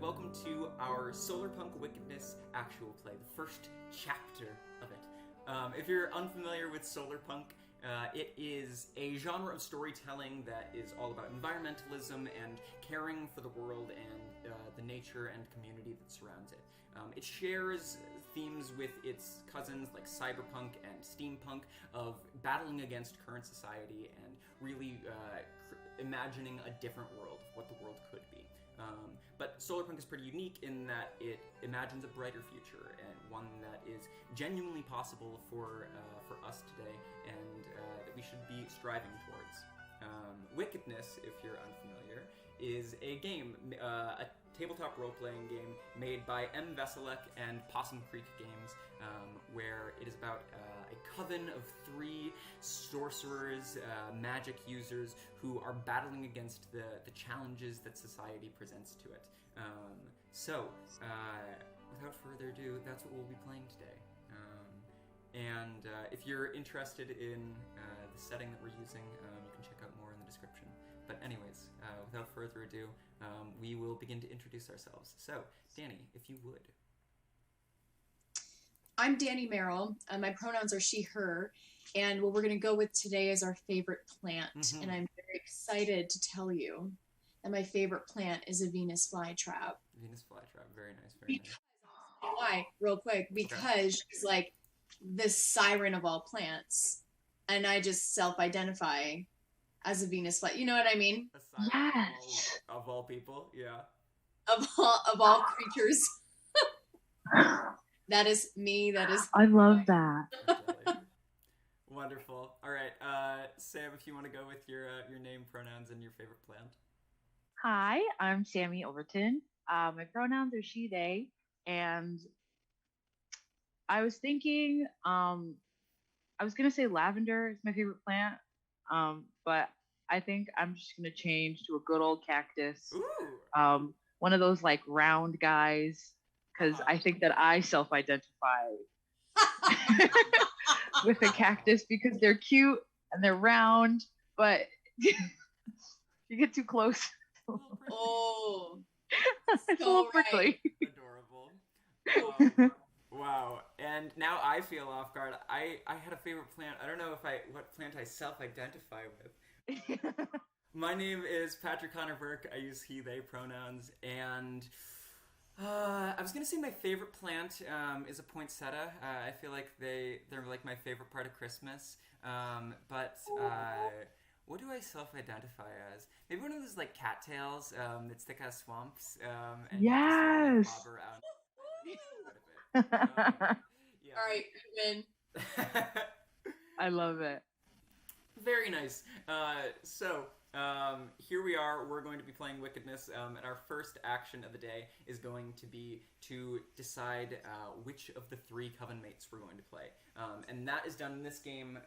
welcome to our Solarpunk Wickedness actual play, the first chapter of it. If you're unfamiliar with Solarpunk, it is a genre of storytelling that is all about environmentalism and caring for the world and the nature and community that surrounds it. It shares themes with its cousins like cyberpunk and steampunk of battling against current society and really imagining a different world, what the world could be. But Solarpunk is pretty unique in that it imagines a brighter future and one that is genuinely possible for us today and that we should be striving towards. Wickedness, if you're unfamiliar, is a game, a tabletop role-playing game made by M Veselak and Possum Creek Games, where it is about a coven of 3 sorcerers, magic users, who are battling against the challenges that society presents to it. Without further ado, that's what we'll be playing today. If you're interested in the setting that we're using, you can check out more in the description. But anyways, without further ado, we will begin to introduce ourselves. So, Danny, if you would. I'm Danny Merrill. My pronouns are she, her. And what we're going to go with today is our favorite plant. Mm-hmm. And I'm very excited to tell you that my favorite plant is a Venus flytrap. Venus flytrap. Very nice. Very nice. Why? Real quick. Because she's like the siren of all plants. And I just self-identify as a Venus fly. You know what I mean? Yes. Of all people, yeah. Of all creatures. That is me. That is. I love that. Wonderful. All right, Sam, if you want to go with your name, pronouns, and your favorite plant. Hi, I'm Sammy Overton. My pronouns are she, they, and I was thinking, I was gonna say lavender is my favorite plant, but I think I'm just gonna change to a good old cactus. Ooh. One of those like round guys. Because I think that I self-identify with a cactus because they're cute and they're round, but you get too close. Oh, it's a little prickly. Adorable. Wow. And now I feel off guard. I had a favorite plant. I don't know what plant I self-identify with. My name is Patrick Connor Burke. I use he, they pronouns, and I was gonna say my favorite plant is a poinsettia. I feel like they're like my favorite part of Christmas. But what do I self-identify as? Maybe one of those like cattails that stick out of swamps. And yes. just, bob around. Yeah. All right, you win. I love it. Very nice. Here we are. We're going to be playing Wickedness, and our first action of the day is going to be to decide which of the 3 coven mates we're going to play. And that is done in this game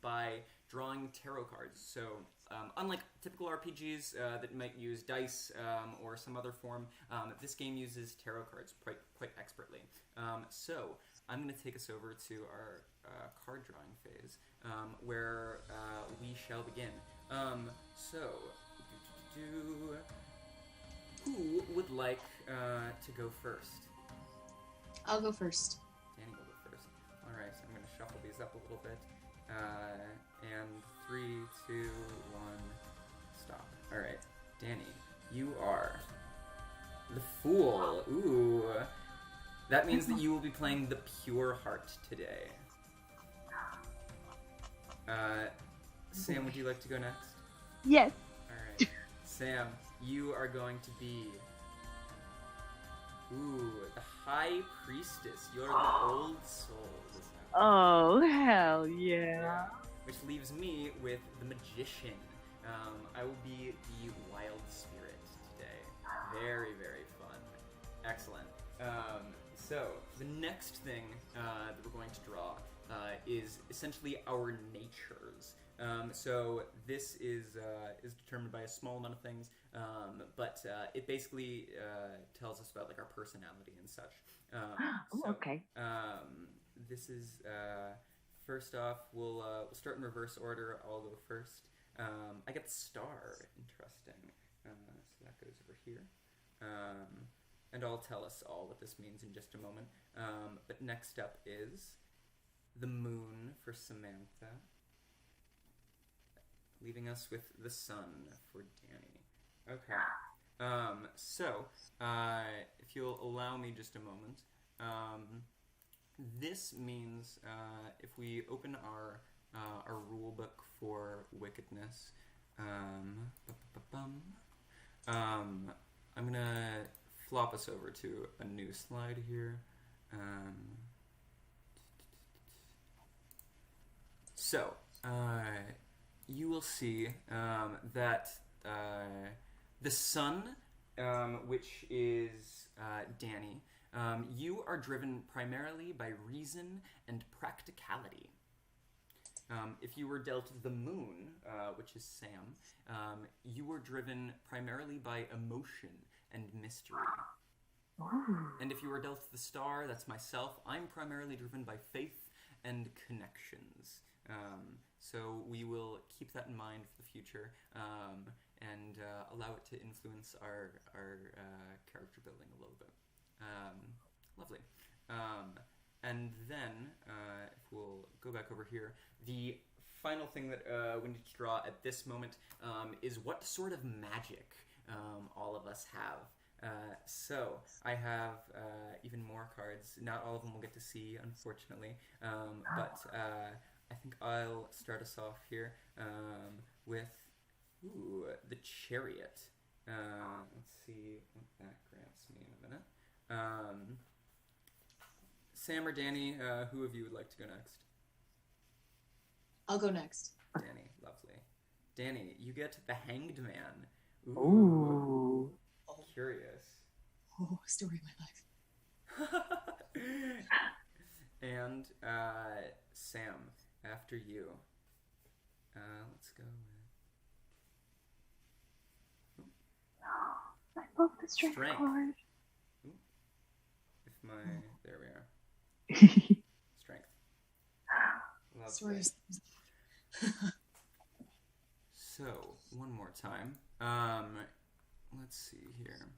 by drawing tarot cards. So, unlike typical RPGs that might use dice or some other form, this game uses tarot cards quite expertly. So, I'm going to take us over to our card drawing phase, where we shall begin. Who would like to go first? I'll go first. Danny will go first. All right, so I'm going to shuffle these up a little bit. And 3, 2, 1, stop. All right, Danny, you are the Fool. Ooh. That means that you will be playing the Pure Heart today. Sam, would you like to go next? Yes. Alright. Sam, you are going to be... the High Priestess. You're the Old Soul. Oh, hell yeah. Which leaves me with the Magician. I will be the Wild Spirit today. Very, very fun. Excellent. So, the next thing that we're going to draw is essentially our natures. So this is determined by a small amount of things, but it basically tells us about like our personality and such. Okay. This is first off. We'll start in reverse order. I'll go first. I get the star. Interesting. So that goes over here. and I'll tell us all what this means in just a moment. But next up is the moon for Samantha, leaving us with the sun for Danny. Okay. So, if you'll allow me just a moment, this means if we open our rule book for Wickedness, I'm gonna flop us over to a new slide here. So, you will see that the sun, which is Danny, you are driven primarily by reason and practicality. If you were dealt the moon, which is Sam, you were driven primarily by emotion and mystery. And if you were dealt the star, that's myself, I'm primarily driven by faith and connections. So we will keep that in mind for the future, and allow it to influence our character building a little bit. Lovely. And then, if we'll go back over here, the final thing that we need to draw at this moment is what sort of magic all of us have. So, I have even more cards. Not all of them we'll get to see, unfortunately. But I think I'll start us off here with the Chariot. Let's see what that grants me in a minute. Sam or Danny, who of you would like to go next? I'll go next. Danny, lovely. Danny, you get the Hanged Man. Ooh. Curious. Oh, story of my life. And Sam, after you. Let's go with... I love the strength card. If my... There we are. Strength. Lovely. So, one more time. Let's see here.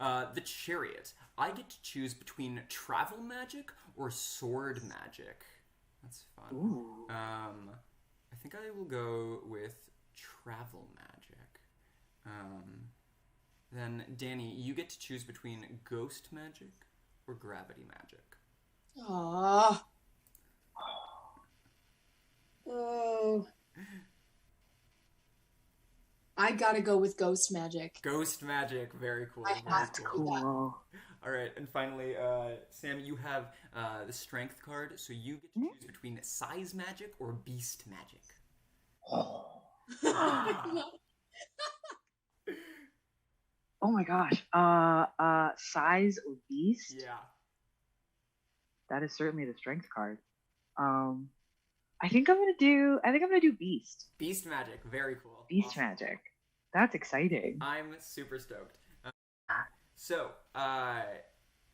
The Chariot. I get to choose between travel magic or sword magic. That's fun. Ooh. I think I will go with travel magic. Then, Danny, you get to choose between ghost magic or gravity magic. Aww. Oh. I gotta go with ghost magic. Ghost magic, very cool. I have to do that. Cool. All right, and finally, Sam, you have the strength card, so you get to choose between size magic or beast magic. Oh my gosh. Size or beast? Yeah. That is certainly the strength card. I think I'm gonna do beast. Beast magic, very cool. Beast Awesome. magic. That's exciting. I'm super stoked. So,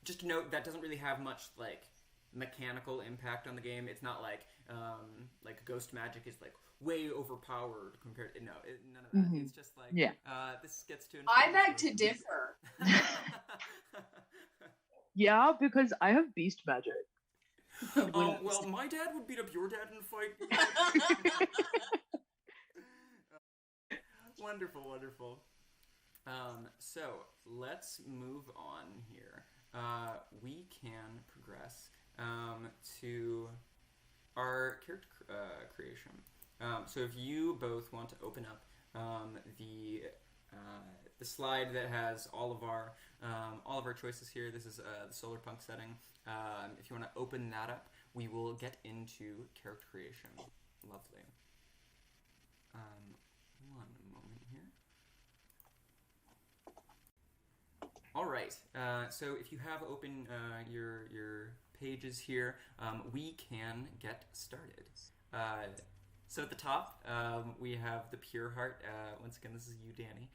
just to note, that doesn't really have much like mechanical impact on the game. It's not like ghost magic is like way overpowered compared to none of that. Mm-hmm. It's just like this gets to. I beg to differ. Yeah, because I have beast magic. Well, my dad would beat up your dad in a fight. Wonderful, wonderful. So let's move on here. We can progress to our character creation. So if you both want to open up the slide that has all of our choices here. This is the Solarpunk setting. If you want to open that up, we will get into character creation. Lovely. One moment here. All right. So if you have open your pages here, we can get started. So at the top, we have the Pure Heart. Once again, this is you, Danny.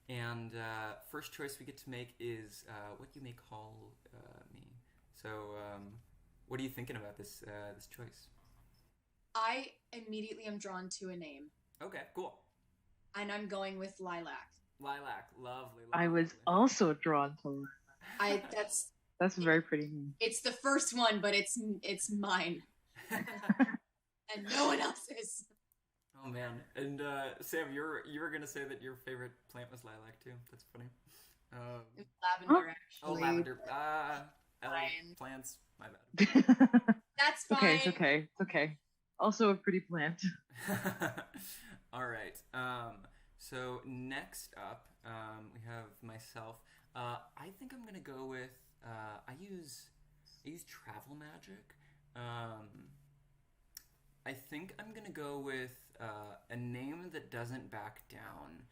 And first choice we get to make is what you may call me. So, what are you thinking about this choice? I immediately am drawn to a name. Okay, cool. And I'm going with Lilac. Lilac, lovely. I was lovely. also drawn to Lilac. That's a very pretty name. It's the first one, but it's mine, and no one else's. Oh man, and Sam, you were gonna say that your favorite plant was lilac too. That's funny. It's lavender, Oh, actually. lavender. I like Fine. plants. My bad. That's fine. Okay, it's okay. It's okay. Also a pretty plant. All right. So next up, we have myself. I think I'm gonna go with. I use travel magic. I think I'm gonna go with a name that doesn't back down,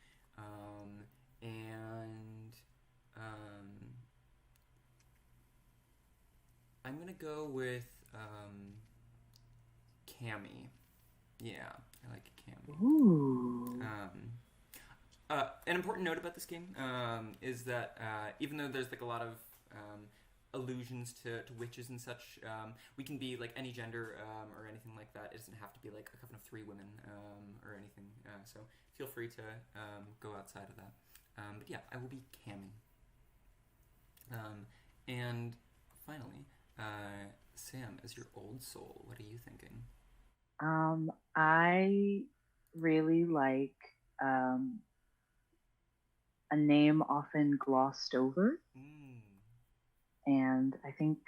and I'm gonna go with Cammy. Yeah, I like Cammy. Ooh. An important note about this game is that even though there's like a lot of allusions to witches and such, we can be like any gender or anything like that. It doesn't have to be like a coven of 3 women or anything. So feel free to go outside of that. But yeah, I will be Cammy. And finally, Sam, as your old soul, what are you thinking? I really like a name often glossed over, and I think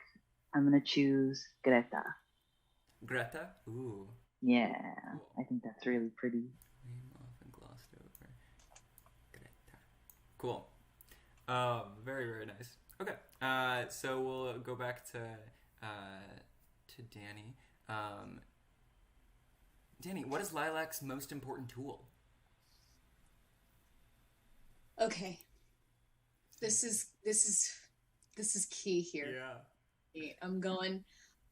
I'm gonna choose Greta. Greta? Ooh. Yeah, Cool. I think that's really pretty. Name often glossed over. Greta. Cool. Very, very nice. Okay. So we'll go back to Danny. Danny, what is Lilac's most important tool? Okay. This is key here. Yeah.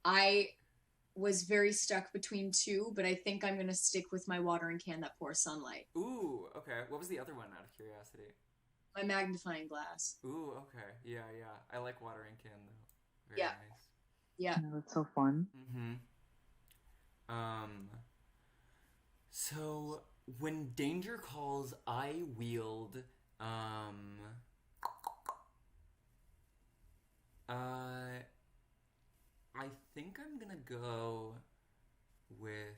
I was very stuck between 2, but I think I'm gonna stick with my watering can that pours sunlight. Ooh, okay. What was the other one, out of curiosity? My magnifying glass. Ooh, okay. Yeah, yeah. I like watering can though. Very Yeah. nice. Yeah. Oh, that's so fun. Mm-hmm. So when danger calls, I wield I think I'm gonna go with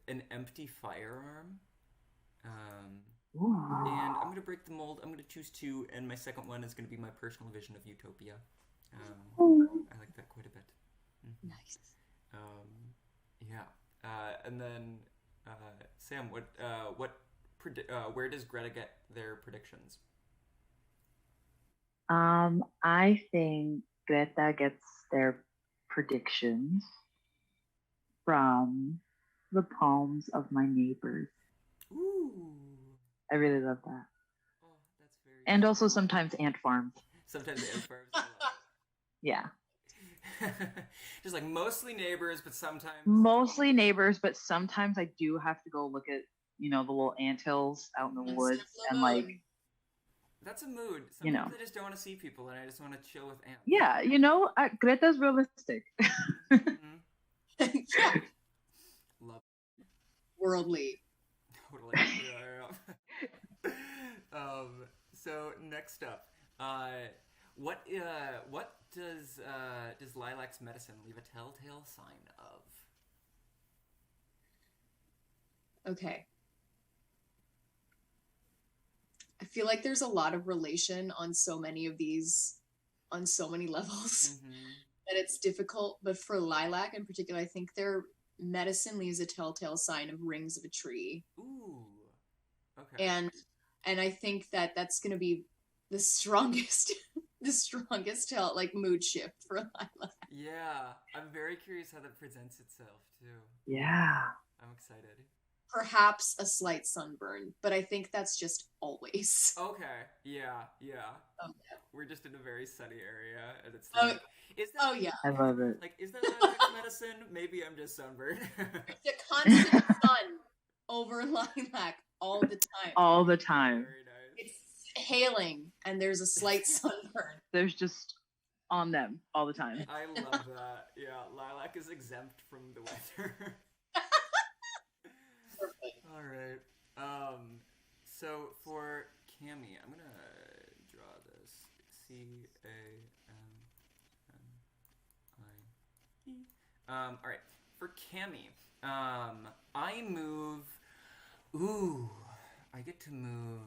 an empty firearm. Ooh. And I'm gonna break the mold. I'm gonna choose 2, and my second one is gonna be my personal vision of utopia. I like that quite a bit. Mm-hmm. Nice. Yeah. And then Sam, where does Greta get their predictions? I think Greta gets their predictions from the palms of my neighbors. Ooh. I really love that. Oh, that's very. And also sometimes ant farms. Sometimes ant farms. I love it. Yeah. Just like mostly neighbors, but sometimes. Mostly neighbors, but sometimes I do have to go look at, the little anthills out in the woods and like. That's a mood. Sometimes I just don't want to see people, and I just want to chill with ants. Yeah, Greta's realistic. Mm-hmm. Yeah. Love. Worldly. Totally. Yeah. So next up, what does Lilac's medicine leave a telltale sign of? Okay. I feel like there's a lot of relation on so many of these, on so many levels, that it's difficult. But for Lilac in particular, I think their medicine leaves a telltale sign of rings of a tree. Ooh. Okay. And I think that's going to be the strongest mood shift for Lilac. Yeah, I'm very curious how that presents itself too. Yeah. I'm excited. Perhaps a slight sunburn, but I think that's just always. Okay. Yeah. Oh, yeah. We're just in a very sunny area, and it's like, yeah. I love it. Like, is that Lilac's medicine? Maybe I'm just sunburned. The constant sun over Lilac all the time. All the time. Very nice. It's hailing, and there's a slight sunburn. There's just on them all the time. I love that. Yeah, Lilac is exempt from the weather. Perfect. All right. All right. For Cammy, I move. Ooh, I get to move.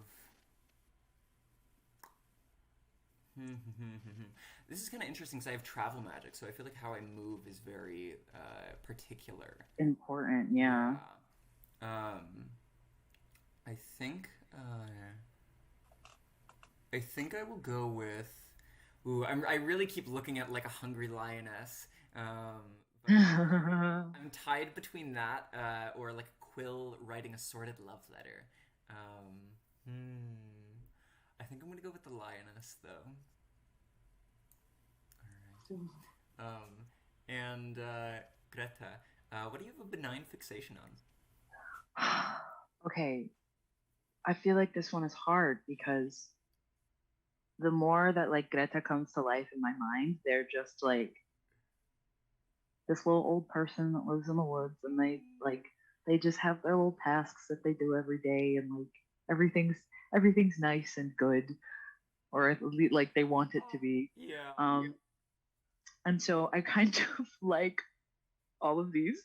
This is kind of interesting because I have travel magic, so I feel like how I move is very particular. Important, yeah. I think I will go with. Ooh, I really keep looking at like a hungry lioness. But I'm tied between that or like a quill writing a sordid love letter. I think I'm gonna go with the lioness though. All right. And Greta, what do you have a benign fixation on? Okay, I feel like this one is hard because the more that like Greta comes to life in my mind, they're just like this little old person that lives in the woods, and they just have their little tasks that they do every day, and like everything's nice and good, or at least like they want it to be. Yeah. And so I kind of like all of these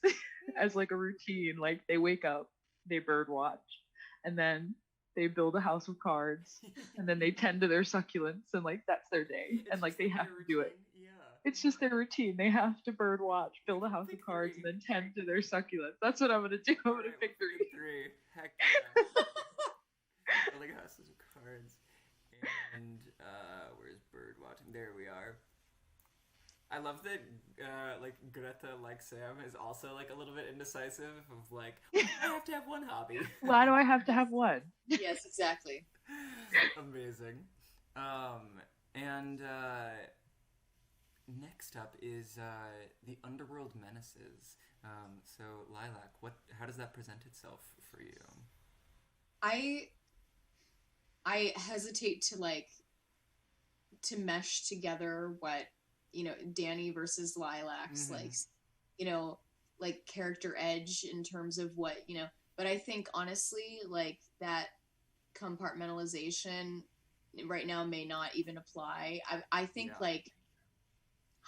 as like a routine. Like they wake up, they bird watch, and then they build a house of cards, and then they tend to their succulents, and like that's their day, and like they have to do it. Yeah. It's just their routine. They have to bird watch, build a house of cards, and then tend to their succulents. That's what I'm gonna do. I'm gonna pick three. Heck yeah. Building houses of cards. And where's bird watching? There we are. I love that like Greta, like Sam, is also like a little bit indecisive of like, I have to have one hobby. Why do I have to have one? Yes, exactly. Amazing. And next up is the Underworld Menaces. So Lilac, how does that present itself for you? I hesitate to mesh together what, Danny versus Lilac's like character edge in terms of what, but I think honestly like that compartmentalization right now may not even apply. I think I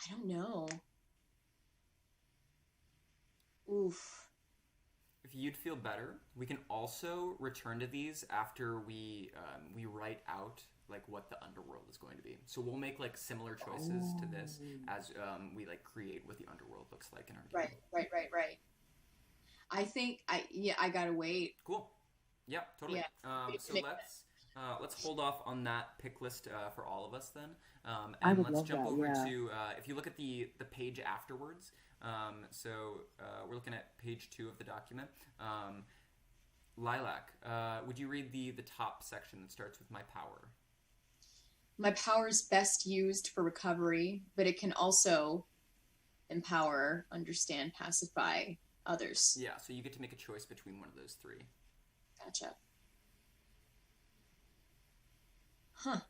don't know. Oof. If you'd feel better, we can also return to these after we write out like what the underworld is going to be. So we'll make like similar choices to this as we like create what the underworld looks like in our game. Right. I think I gotta wait. Cool. Yeah, totally. Yeah. So let's hold off on that pick list for all of us then, and let's jump over to if you look at the page afterwards. We're looking at page 2 of the document. Lilac, would you read the top section that starts with my power? My power is best used for recovery, but it can also empower, understand, pacify others. Yeah, so you get to make a choice between one of those 3. Gotcha. Huh.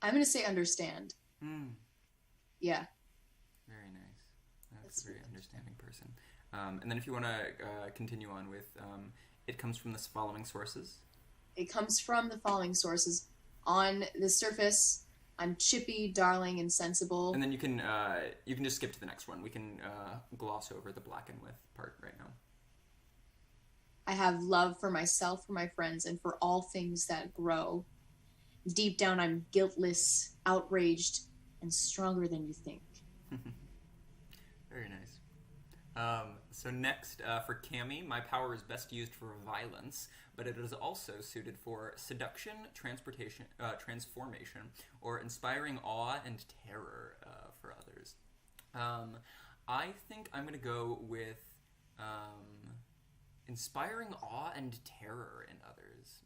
I'm going to say understand. Yeah. Very nice. That's a very understanding person. And then if you want to continue on with, it comes from the following sources. It comes from the following sources. On the surface, I'm chippy, darling, and sensible. And then you can just skip to the next one. We can gloss over the black and with part right now. I have love for myself, for my friends, and for all things that grow. Deep down, I'm guiltless, outraged, and stronger than you think. Very nice. So next, for Cammy, my power is best used for violence, but it is also suited for seduction, transformation, or inspiring awe and terror for others. I think I'm going to go with inspiring awe and terror in others.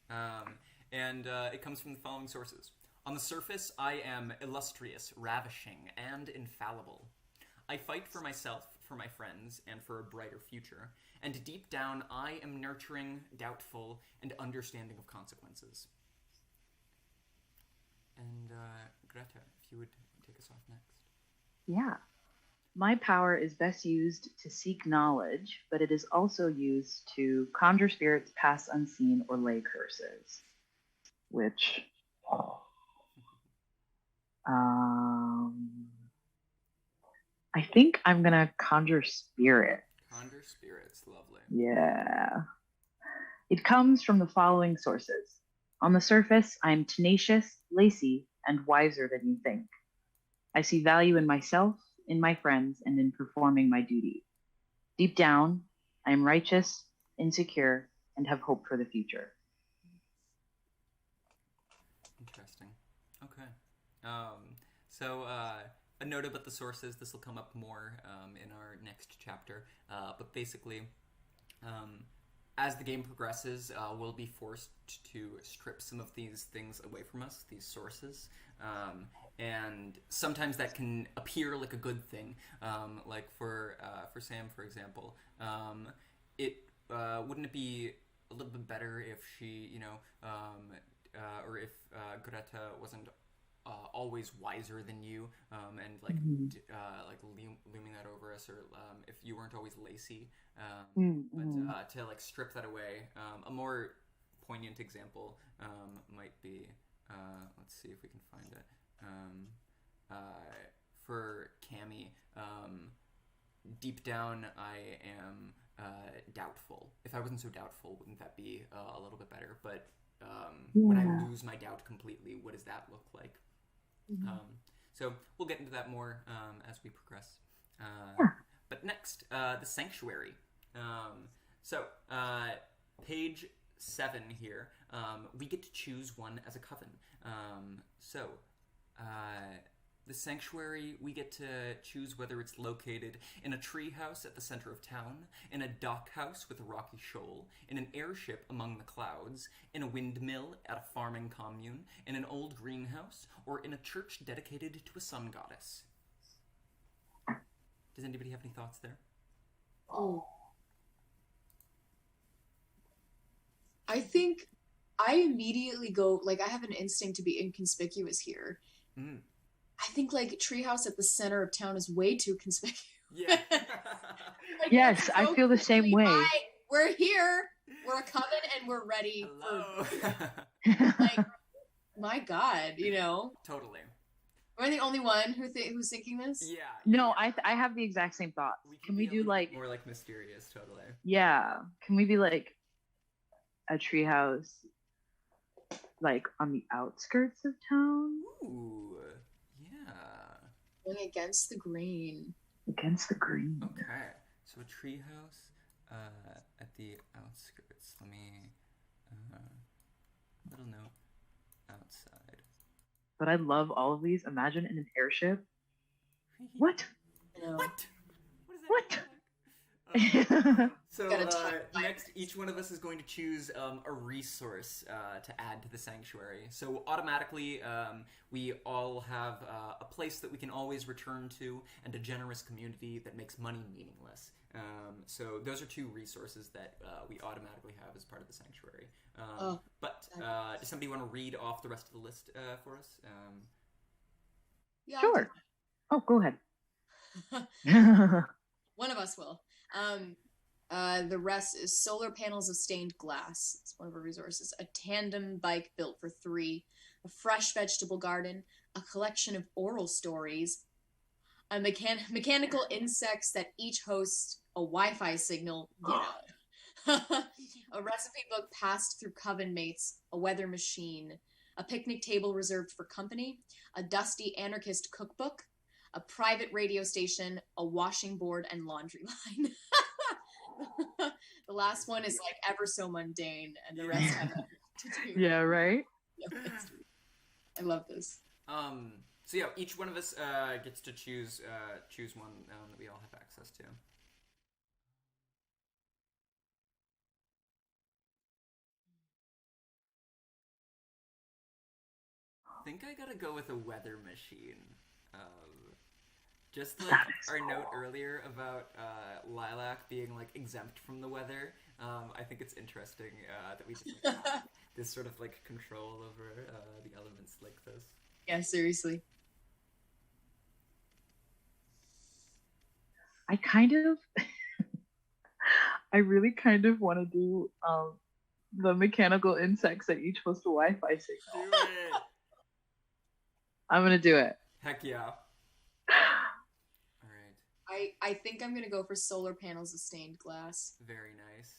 Yeah. And it comes from the following sources. On the surface, I am illustrious, ravishing, and infallible. I fight for myself, for my friends, and for a brighter future. And deep down, I am nurturing, doubtful, and understanding of consequences. And Greta, if you would take us off next. Yeah. My power is best used to seek knowledge, but it is also used to conjure spirits, pass unseen, or lay curses. Which... Um, I think I'm gonna conjure spirit. Conjure spirits, lovely. Yeah. It comes from the following sources. On the surface, I am tenacious, lacy, and wiser than you think. I see value in myself, in my friends, and in performing my duty. Deep down, I am righteous, insecure, and have hope for the future. Interesting. Okay. So a note about the sources. This will come up more in our next chapter. But basically, as the game progresses, we'll be forced to strip some of these things away from us, these sources. And sometimes that can appear like a good thing. Like for Sam, for example, it wouldn't it be a little bit better if she, or if Greta wasn't always wiser than you, and like looming that over us, or if you weren't always lacy. But to like strip that away, a more poignant example might be, let's see if we can find it. For Cammy, deep down I am doubtful. If I wasn't so doubtful, wouldn't that be a little bit better? But when I lose my doubt completely, what does that look like? So we'll get into that more as we progress. But next, the Sanctuary. Page 7 here, we get to choose one as a coven. The Sanctuary, we get to choose whether it's located in a treehouse at the center of town, in a dock house with a rocky shoal, in an airship among the clouds, in a windmill at a farming commune, in an old greenhouse, or in a church dedicated to a sun goddess. Does anybody have any thoughts there? Oh. I think I immediately go, like, I have an instinct to be inconspicuous here. I think, like, treehouse at the center of town is way too conspicuous. Yeah. Like, Yes, I feel the same way. Hi, we're here. We're a coven and we're ready. Hello. Like, my God, Totally. Am I the only one who's thinking this? Yeah. No, I have the exact same thoughts. Can we do like more like mysterious? Totally. Yeah. Can we be like a treehouse, like on the outskirts of town? Ooh. Yeah. Going against the grain. Against the green. Okay. So a treehouse at the outskirts. Let me little note outside. But I love all of these. Imagine in an airship. What? What? What? So next, each one of us is going to choose a resource to add to the Sanctuary. So automatically, we all have a place that we can always return to, and a generous community that makes money meaningless. So those are two resources that we automatically have as part of the Sanctuary. But does somebody want to read off the rest of the list for us? Yeah, sure. Oh, go ahead. One of us will. The rest is solar panels of stained glass. It's one of our resources. A tandem bike built for 3. A fresh vegetable garden. A collection of oral stories. A mechanical insects that each host a Wi-Fi signal. A recipe book passed through coven mates. A weather machine. A picnic table reserved for company. A dusty anarchist cookbook. A private radio station, a washing board, and laundry line. The last one is like ever so mundane, and the rest have nothing to do. Yeah, right? I love this. So yeah, each one of us gets to choose one that we all have access to. I think I gotta go with a weather machine. Just like our note earlier about Lilac being like exempt from the weather, I think it's interesting that we just like, have this sort of like control over the elements like this. Yeah, seriously. I really kind of want to do the mechanical insects that each host a Wi-Fi signal. Do it. I'm gonna do it. Heck yeah. All right. I think I'm gonna go for solar panels of stained glass. Very nice.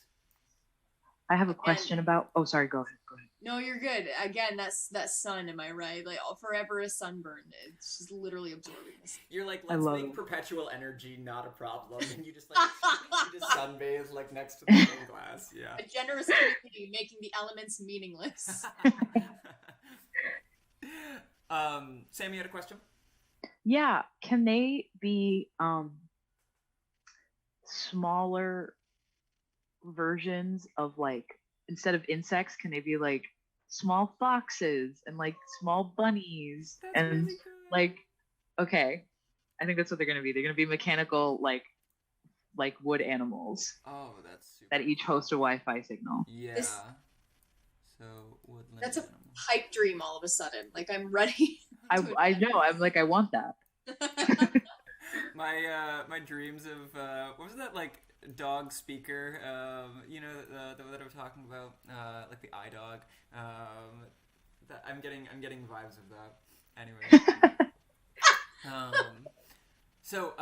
I have a Again, question about. Oh, sorry. Go ahead. Go ahead. no, you're good. Again, that's that sun. Am I right? Like forever a sunburn. It's just literally absorbing this. You're like, I let's love make it. perpetual energy not a problem, and you just like you just sunbathe like next to the stained glass. Yeah. A generous community making the elements meaningless. Sam, you had a question? Yeah. Can they be smaller versions of like instead of insects? Can they be like small foxes and like small bunnies That's and really good. like okay, I think that's what they're gonna be. They're gonna be mechanical like wood animals Oh, that's super. that each host a Wi-Fi signal. Yeah. This- So woodland That's a animal. pipe dream all of a sudden. Like I'm ready. I know. I'm like I want that. My dreams of what was that like dog speaker? You know that I'm talking about, like the iDog. That I'm getting vibes of that. Anyway. So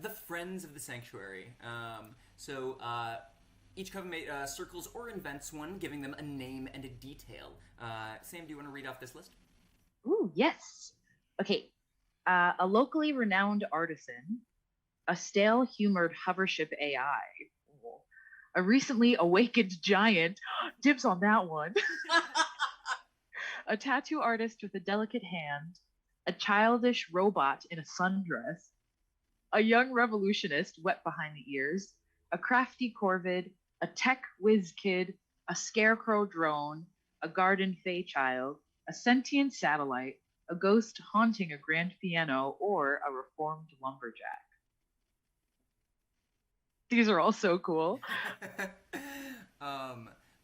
the Friends of the Sanctuary. Each coven mate circles or invents one, giving them a name and a detail. Sam, do you want to read off this list? Ooh, yes. Okay. A locally renowned artisan, a stale-humored hovership AI, a recently awakened giant, dibs on that one, a tattoo artist with a delicate hand, a childish robot in a sundress, a young revolutionist wet behind the ears, a crafty corvid, a tech whiz kid, a scarecrow drone, a garden fey child, a sentient satellite, a ghost haunting a grand piano, or a reformed lumberjack. These are all so cool.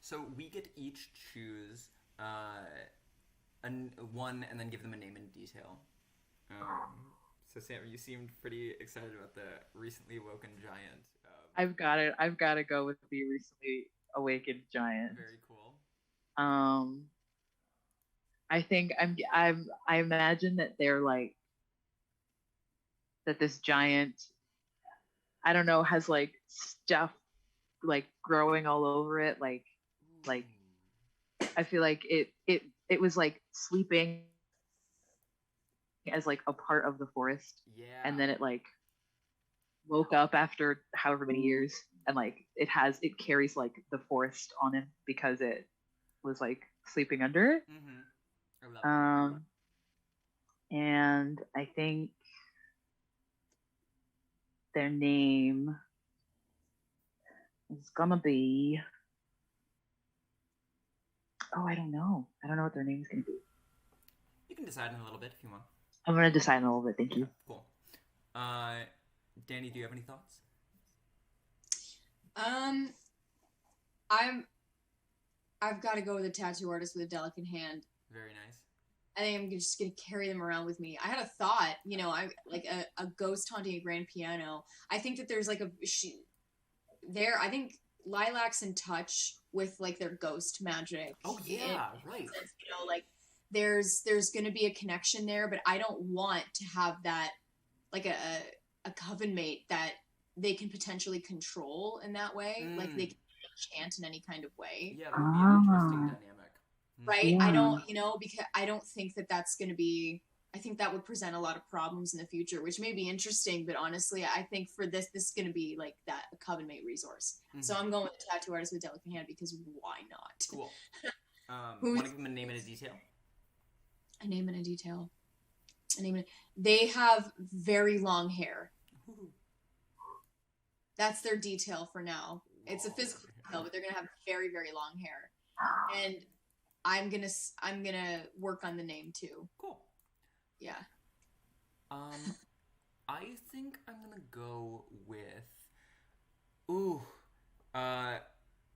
So we get each choose one and then give them a name and detail. So Sam, you seemed pretty excited about the recently awoken giant. I've got it. I've got to go with the recently awakened giant. Very cool. I think I imagine that they're like that this giant I don't know has like stuff like growing all over it like I feel like it was like sleeping as like a part of the forest. Yeah. And then it like woke up after however many years and like it carries like the forest on it because it was like sleeping under it. Mm-hmm. I love that. And I think their name is gonna be I don't know what their name is gonna be. You can decide in a little bit if you want. I'm gonna decide in a little bit. Thank you. Cool. Danny, do you have any thoughts? I've got to go with a tattoo artist with a delicate hand. Very nice. I think I'm just gonna carry them around with me. I had a thought, I like a ghost haunting a grand piano. I think that there's like I think Lilac's in touch with like their ghost magic. Oh yeah, right. Like there's gonna be a connection there, but I don't want to have that like a coven mate that they can potentially control in that way. Like they can chant in any kind of way. Yeah, that would be an interesting dynamic. Right? Yeah. I don't, because I don't think that that's going to be, I think that would present a lot of problems in the future, which may be interesting, but honestly, I think for this is going to be like that, a coven mate resource. Mm-hmm. So I'm going with the tattoo artist with delicate hand because why not? Cool. Want to give them a name and a detail? A name and a detail. They have very long hair. That's their detail for now. It's a physical detail, but they're going to have very, very long hair. And I'm gonna work on the name too. Cool. Yeah. I think I'm gonna go with.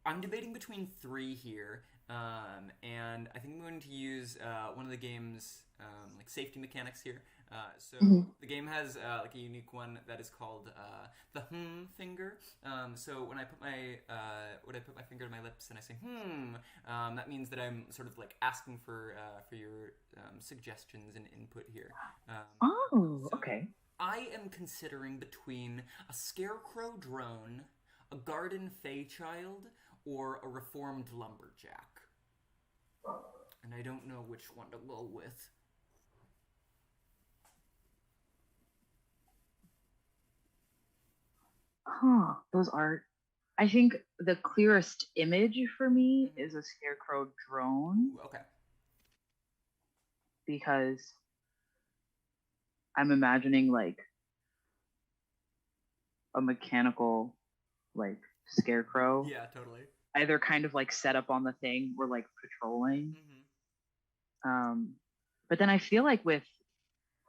I'm debating between three here, and I think I'm going to use one of the game's like safety mechanics here. So Mhm. the game has like a unique one that is called the finger. So when I put my finger to my lips and I say that means that I'm sort of like asking for your suggestions and input here. Um, Oh, so okay. I am considering between a scarecrow drone, a garden fey child, or a reformed lumberjack, and I don't know which one to go with. Huh. Those are. I think the clearest image for me Mm-hmm. is a scarecrow drone Ooh, okay. because I'm imagining like a mechanical like scarecrow, Yeah, totally. either kind of like set up on the thing or like patrolling. Mm-hmm. Um, but then I feel like with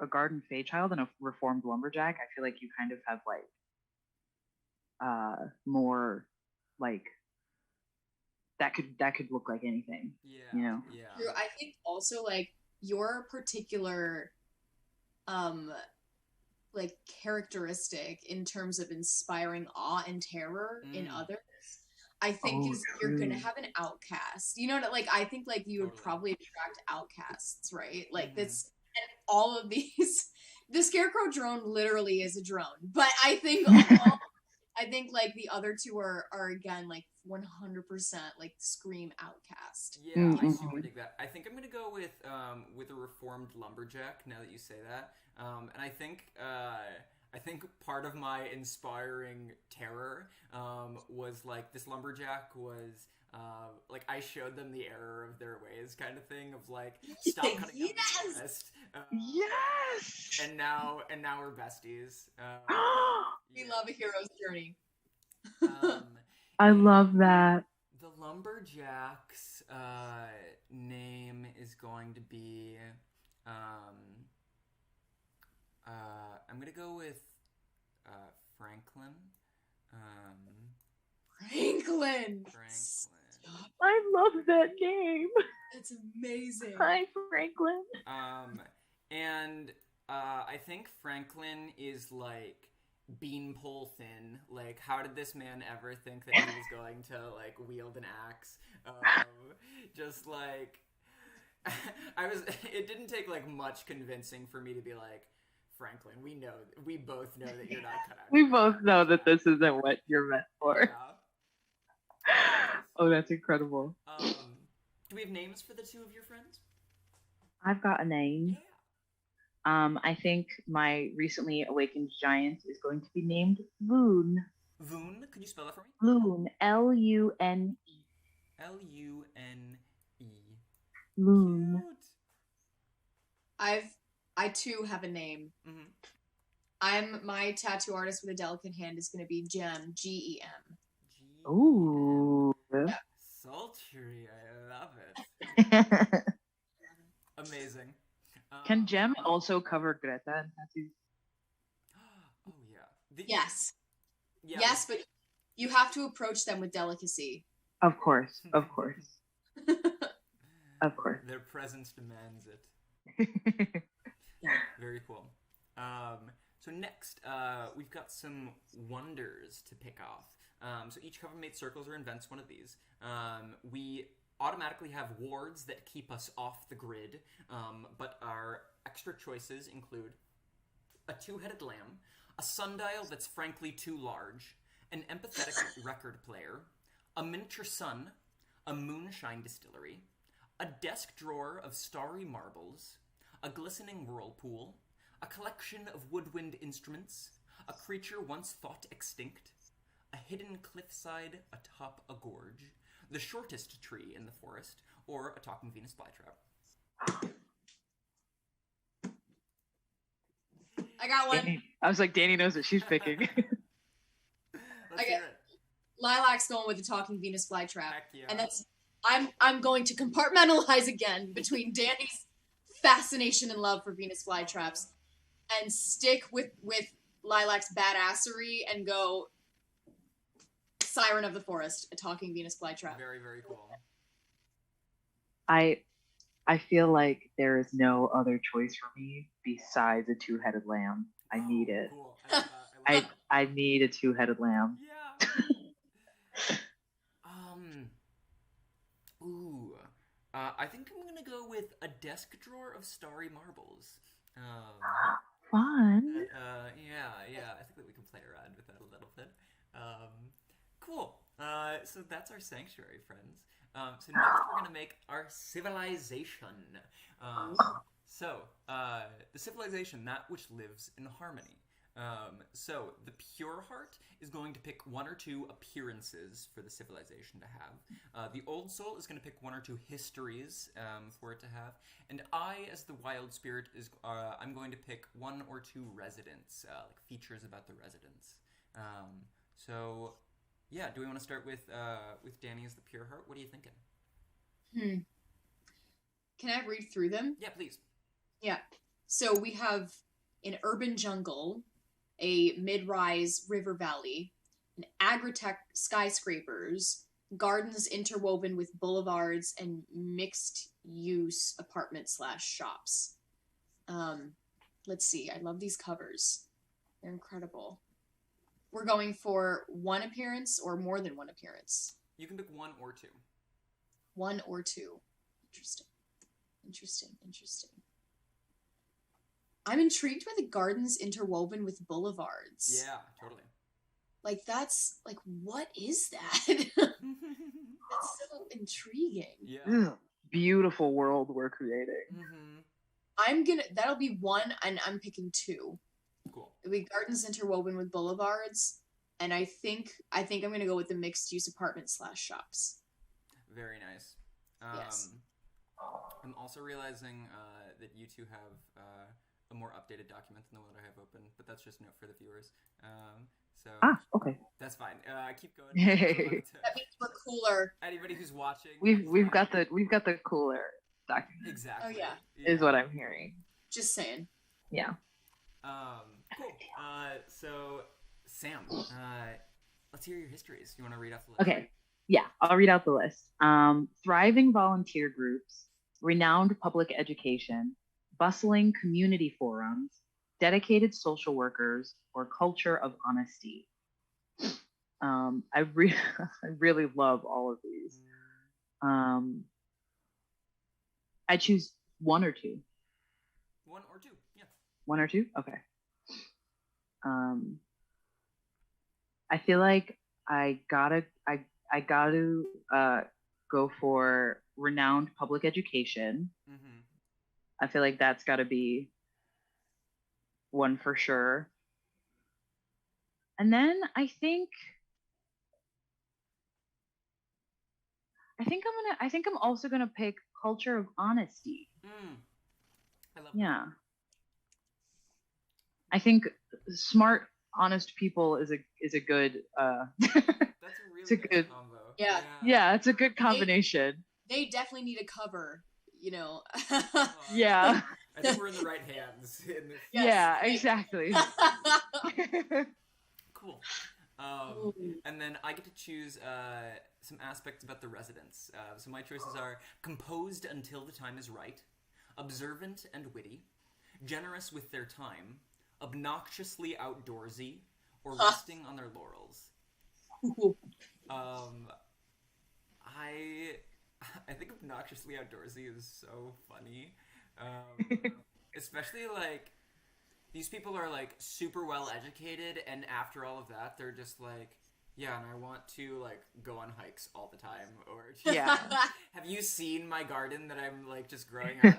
a garden fey child and a reformed lumberjack, I feel like you kind of have like more like that could look like anything, Yeah, you know. yeah. True. I think also like your particular um like characteristic in terms of inspiring awe and terror in Mm, others, I think Oh, is you're gonna true. have an outcast. You know, like I think like you would totally. probably attract outcasts, right? Like Mm-hmm. that's and all of these. The scarecrow drone literally is a drone, but I think like the other two are again like 100% like scream outcast. Yeah, I super Mm-hmm. dig that. I think I'm gonna go with a reformed lumberjack. Now that you say that, and I think part of my inspiring terror was like this lumberjack was like I showed them the error of their ways, kind of thing of like stop cutting down the Yes. forest. Yes. And now we're besties. We Yeah. love a hero's journey. Um, I and love that. the lumberjack's name is going to be. Um, I'm gonna go with Franklin. Um, Franklin. Franklin. I love that name. That's amazing. Hi, Franklin. Um, and I think Franklin is like beanpole thin. Like, how did this man ever think that he was going to like wield an axe? Just like I was. It didn't take like much convincing for me to be like, Franklin. We both know that you're not cut out. We to be both an know that lumberjack. this isn't what you're meant for. Yeah. Oh, that's incredible. Do we have names for the two of your friends? I've got a name. Yeah. I think my recently awakened giant is going to be named Loon. Voon, could you spell that for me? Loon. Lune. Lune. Loon. Cute. I too have a name. Mm-hmm. My tattoo artist with a delicate hand is going to be Gem, Gem. Ooh. Sultry, I love it. Amazing. Can Gem also cover Greta in tattoos? Oh yeah. Yes. Yeah. Yes, but you have to approach them with delicacy. Of course. Of course. Of course. Their presence demands it. Very cool. So next, we've got some wonders to pick off. So each cover mate circles or invents one of these. We automatically have wards that keep us off the grid, but our extra choices include a two-headed lamb, a sundial that's frankly too large, an empathetic record player, a miniature sun, a moonshine distillery, a desk drawer of starry marbles, a glistening whirlpool, a collection of woodwind instruments, a creature once thought extinct, a hidden cliffside atop a gorge, the shortest tree in the forest, or a talking Venus flytrap. I got one. Danny. I was like, Danny knows what she's picking. Let's hear it. Lilac's going with the talking Venus flytrap. Heck yeah. And that's I'm going to compartmentalize again between Danny's fascination and love for Venus flytraps and stick with Lilac's badassery and go Siren of the Forest, a talking Venus flytrap. Very, very cool. I I feel like there is no other choice for me besides a two-headed lamb. I need it. Cool. I love that. I love that. I need a two-headed lamb. Yeah. Ooh. I think I'm gonna go with a desk drawer of starry marbles. Fun. Yeah. I think that we can play around with that a little bit. Cool. So that's our sanctuary, friends. So next we're gonna make our civilization. The civilization, that which lives in harmony. So the pure heart is going to pick one or two appearances for the civilization to have. The old soul is going to pick one or two histories for it to have, and I, as the wild spirit, I'm going to pick one or two residents, like features about the residents. Yeah, do we want to start with Danny as the pure heart? What are you thinking? Can I read through them? Yeah, please. Yeah. So we have an urban jungle, a mid-rise river valley, an agritech skyscrapers, gardens interwoven with boulevards, and mixed-use apartment/shops. Let's see. I love these covers. They're incredible. We're going for one appearance or more than one appearance? You can pick one or two. One or two. Interesting. I'm intrigued by the gardens interwoven with boulevards. Yeah, totally. Like, that's, like, what is that? That's so intriguing. Yeah. Beautiful world we're creating. That'll be one, and I'm picking two. Cool. It'll be gardens interwoven with boulevards, and I think I'm gonna go with the mixed-use apartment/shops. Very nice. Yes. I'm also realizing that you two have a more updated document than the one I have open, but that's just a note for the viewers. Okay. That's fine. Keep going. That means we're cooler. Anybody who's watching, We've got the cooler document. Exactly. Oh yeah. Is what I'm hearing. Just saying. Yeah. Cool. So Sam, let's hear your histories. You want to read off the list? Okay. Yeah, I'll read out the list. Thriving volunteer groups, renowned public education, bustling community forums, dedicated social workers, or culture of honesty. I really love all of these. I choose one or two. One or two, yeah. One or two? Okay. I feel like I gotta go for renowned public education. I feel like that's gotta be one for sure. And then I think I'm also gonna pick culture of honesty. I love Yeah. I think smart, honest people is a good That's a really good combo. Yeah. Yeah, it's a good combination. They definitely need a cover, you know. Yeah. I think we're in the right hands. Yes. Yeah, exactly. Cool. And then I get to choose some aspects about the residents. So my choices are composed until the time is right, observant and witty, generous with their time, obnoxiously outdoorsy, or resting on their laurels. I think obnoxiously outdoorsy is so funny. Especially like these people are like super well educated, and after all of that they're just like, yeah, and I want to like go on hikes all the time, or Yeah. have you seen my garden that I'm like just growing out?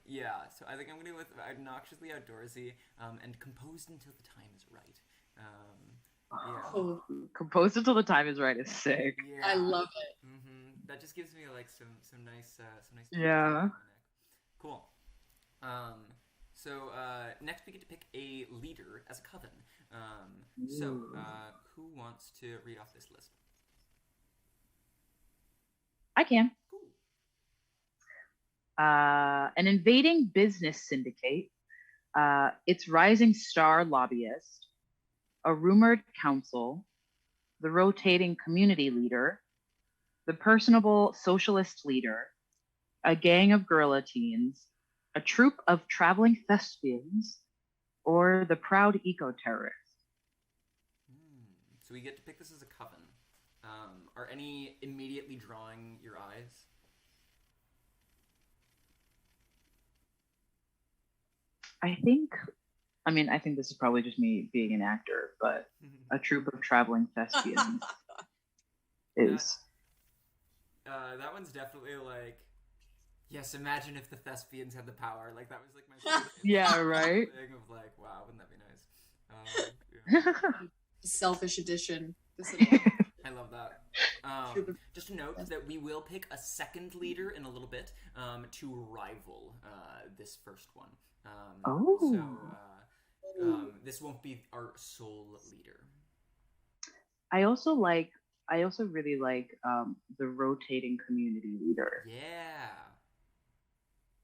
Yeah, so I think I'm gonna go with obnoxiously outdoorsy and composed until the time is right. Yeah. Composed until the time is right is sick. Yeah. I love it. That just gives me like some nice Yeah. Cool. So next we get to pick a leader as a coven. Who wants to read off this list? I can. Cool. An invading business syndicate, its rising star lobbyist, a rumored council, the rotating community leader, the personable socialist leader, a gang of gorilla teens, a troupe of traveling thespians, or the proud eco-terrorist? So we get to pick this as a coven. Are any immediately drawing your eyes? I think this is probably just me being an actor, but a troupe of traveling thespians is. That one's definitely like, yes, imagine if the thespians had the power. Like, that was like my Yeah, right? thing of like, wow, wouldn't that be nice? Yeah. Selfish edition. I love that. Just a note that we will pick a second leader in a little bit to rival this first one. So this won't be our sole leader. I also really like the rotating community leader. Yeah.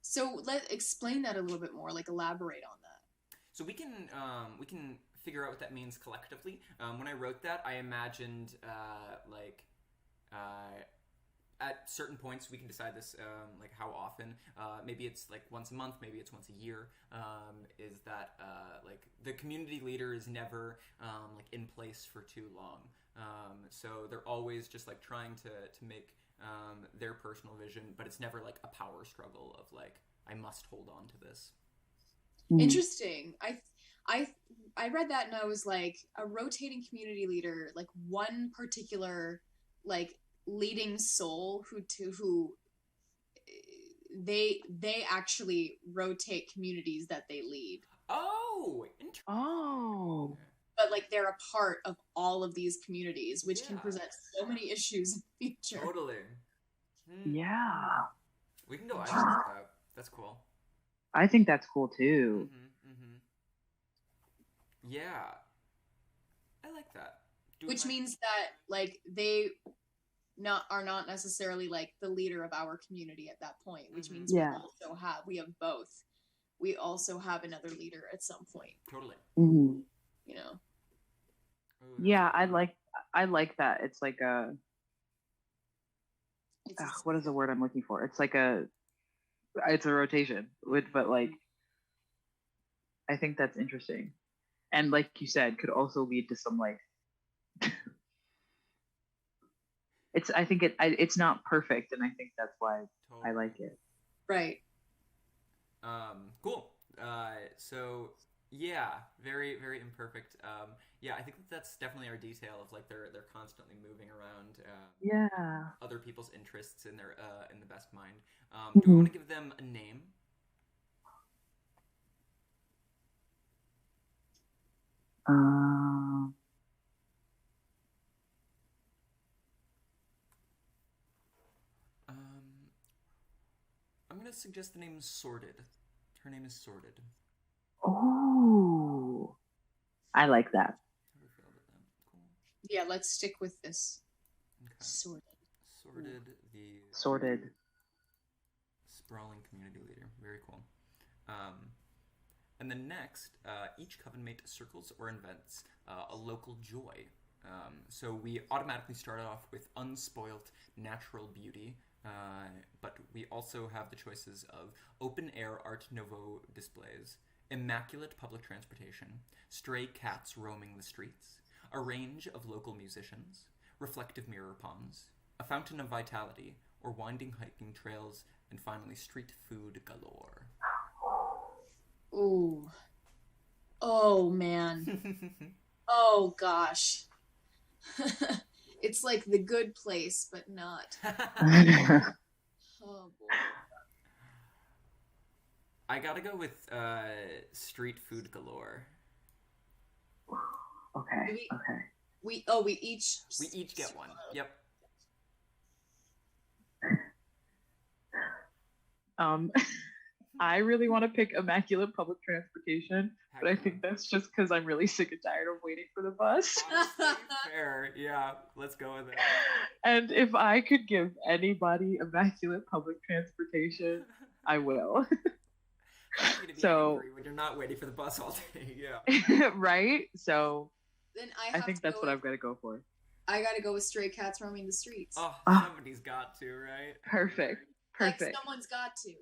So explain that a little bit more, like elaborate on that. So we can figure out what that means collectively. When I wrote that, I imagined at certain points we can decide this, like how often. Maybe it's like once a month, maybe it's once a year. Is that like the community leader is never like in place for too long. So they're always just like trying to make their personal vision, but it's never like a power struggle of like, I must hold on to this. Interesting. I read that and I was like, a rotating community leader, like one particular like leading soul who they actually rotate communities that they lead. Oh. But like they're a part of all of these communities, which can present so many issues in the future. Totally. Yeah. We can go either with that. That's cool. I think that's cool too. Yeah. I like that. Which means that like they are not necessarily like the leader of our community at that point, which means we have both. We also have another leader at some point. Totally. Mm-hmm. You know. Yeah, I like that. It's like what is the word I'm looking for? It's like it's a rotation, but like I think that's interesting, and like you said, could also lead to some like it's not perfect, and I think that's why I like it. Right. Cool. So yeah, very, very imperfect. Yeah, I think that's definitely our detail of like they're constantly moving around. Other people's interests in their in the best mind. Do we want to give them a name? I'm gonna suggest the name Sorted. Her name is Sorted. Oh, I like that. Cool. Yeah, let's stick with this. Okay. Sorted. The Sorted. Sprawling community leader. Very cool. And then next, each coven mate circles or invents a local joy. So we automatically start off with unspoilt natural beauty, but we also have the choices of open-air Art Nouveau displays, immaculate public transportation, stray cats roaming the streets, a range of local musicians, reflective mirror ponds, a fountain of vitality, or winding hiking trails, and finally street food galore. Ooh. Oh, man. Oh, gosh. It's like The Good Place, but not. Oh, boy. I gotta go with street food galore. Okay. We each get one. Yep. I really want to pick immaculate public transportation, but I think that's just because I'm really sick and tired of waiting for the bus. Honestly, fair. Yeah, let's go with it. And if I could give anybody immaculate public transportation, I will. So when you're not waiting for the bus all day, yeah. Right? So then I think that's what I've got to go for. I got to go with stray cats roaming the streets. Oh, somebody's got to, right? Perfect. Perfect. Like, someone's got to,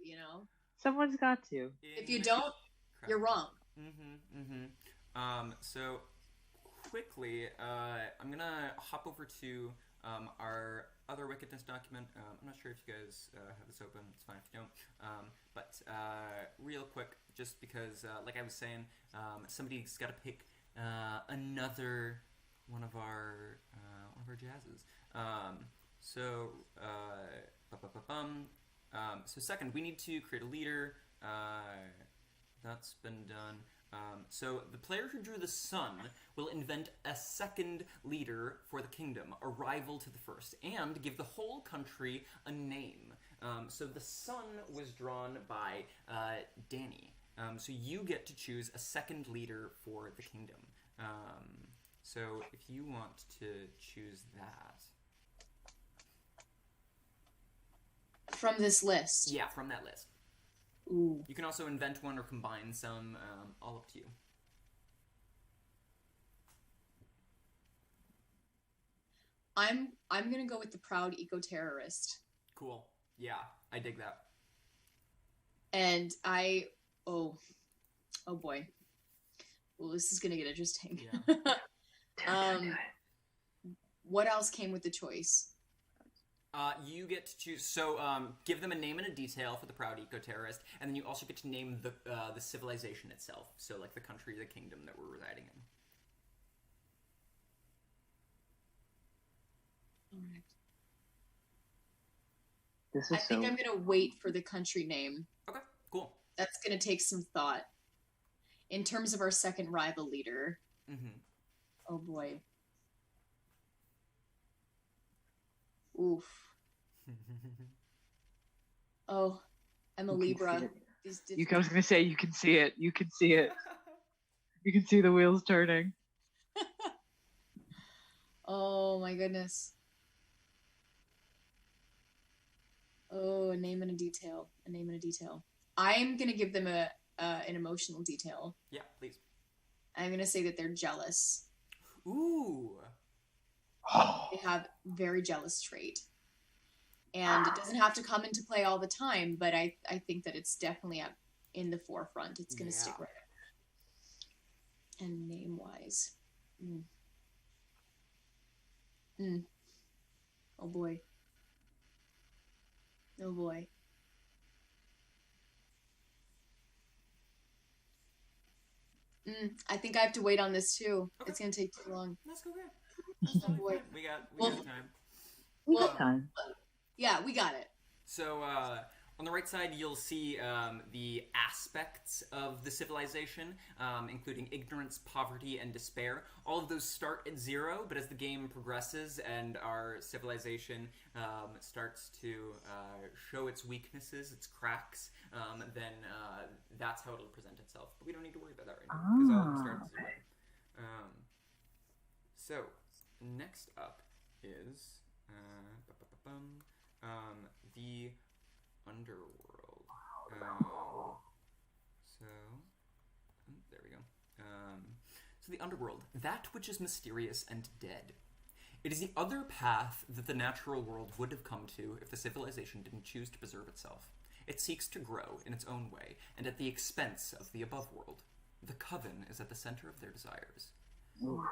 Someone's got to. If you don't, you're wrong. So quickly, I'm gonna hop over to our other Wickedness document. I'm not sure if you guys have this open. It's fine if you don't. But real quick, just because, like I was saying, somebody's got to pick another one of our jazzes. So second, we need to create a leader. That's been done. So the player who drew the sun will invent a second leader for the kingdom, a rival to the first, and give the whole country a name. So the sun was drawn by Danny. So you get to choose a second leader for the kingdom. So if you want to choose that. From this list? Yeah, from that list. Ooh. You can also invent one or combine some, all up to you. I'm gonna go with the proud eco-terrorist. Cool. Yeah, I dig that. And oh boy. Well, this is gonna get interesting. Yeah. What else came with the choice? You get to choose. So, give them a name and a detail for the proud eco-terrorist, and then you also get to name the civilization itself. So, like the country, the kingdom that we're residing in. All right. This I is think I'm gonna wait for the country name. Okay, cool. That's gonna take some thought. In terms of our second rival leader. Mm-hmm. Oh boy. Oof. Oh, I'm a Libra. I was gonna say you can see it. You can see it. You can see the wheels turning. Oh my goodness. Oh, a name and a detail. A name and a detail. I'm gonna give them an emotional detail. Yeah, please. I'm gonna say that they're jealous. Ooh. They have very jealous trait. And it doesn't have to come into play all the time, but I think that it's definitely up in the forefront. It's going to stick right up. And name-wise. Oh boy. Oh boy. I think I have to wait on this too. Okay. It's going to take too long. That's okay. Oh boy. We got time. We got time. Yeah, we got it. So, on the right side, you'll see the aspects of the civilization, including ignorance, poverty, and despair. All of those start at 0, but as the game progresses and our civilization starts to show its weaknesses, its cracks, then that's how it'll present itself. But we don't need to worry about that right now, because all of them start at 0. So, next up is... the Underworld. There we go. So the Underworld, that which is mysterious and dead. It is the other path that the natural world would have come to if the civilization didn't choose to preserve itself. It seeks to grow in its own way, and at the expense of the above world. The Coven is at the center of their desires. Ooh.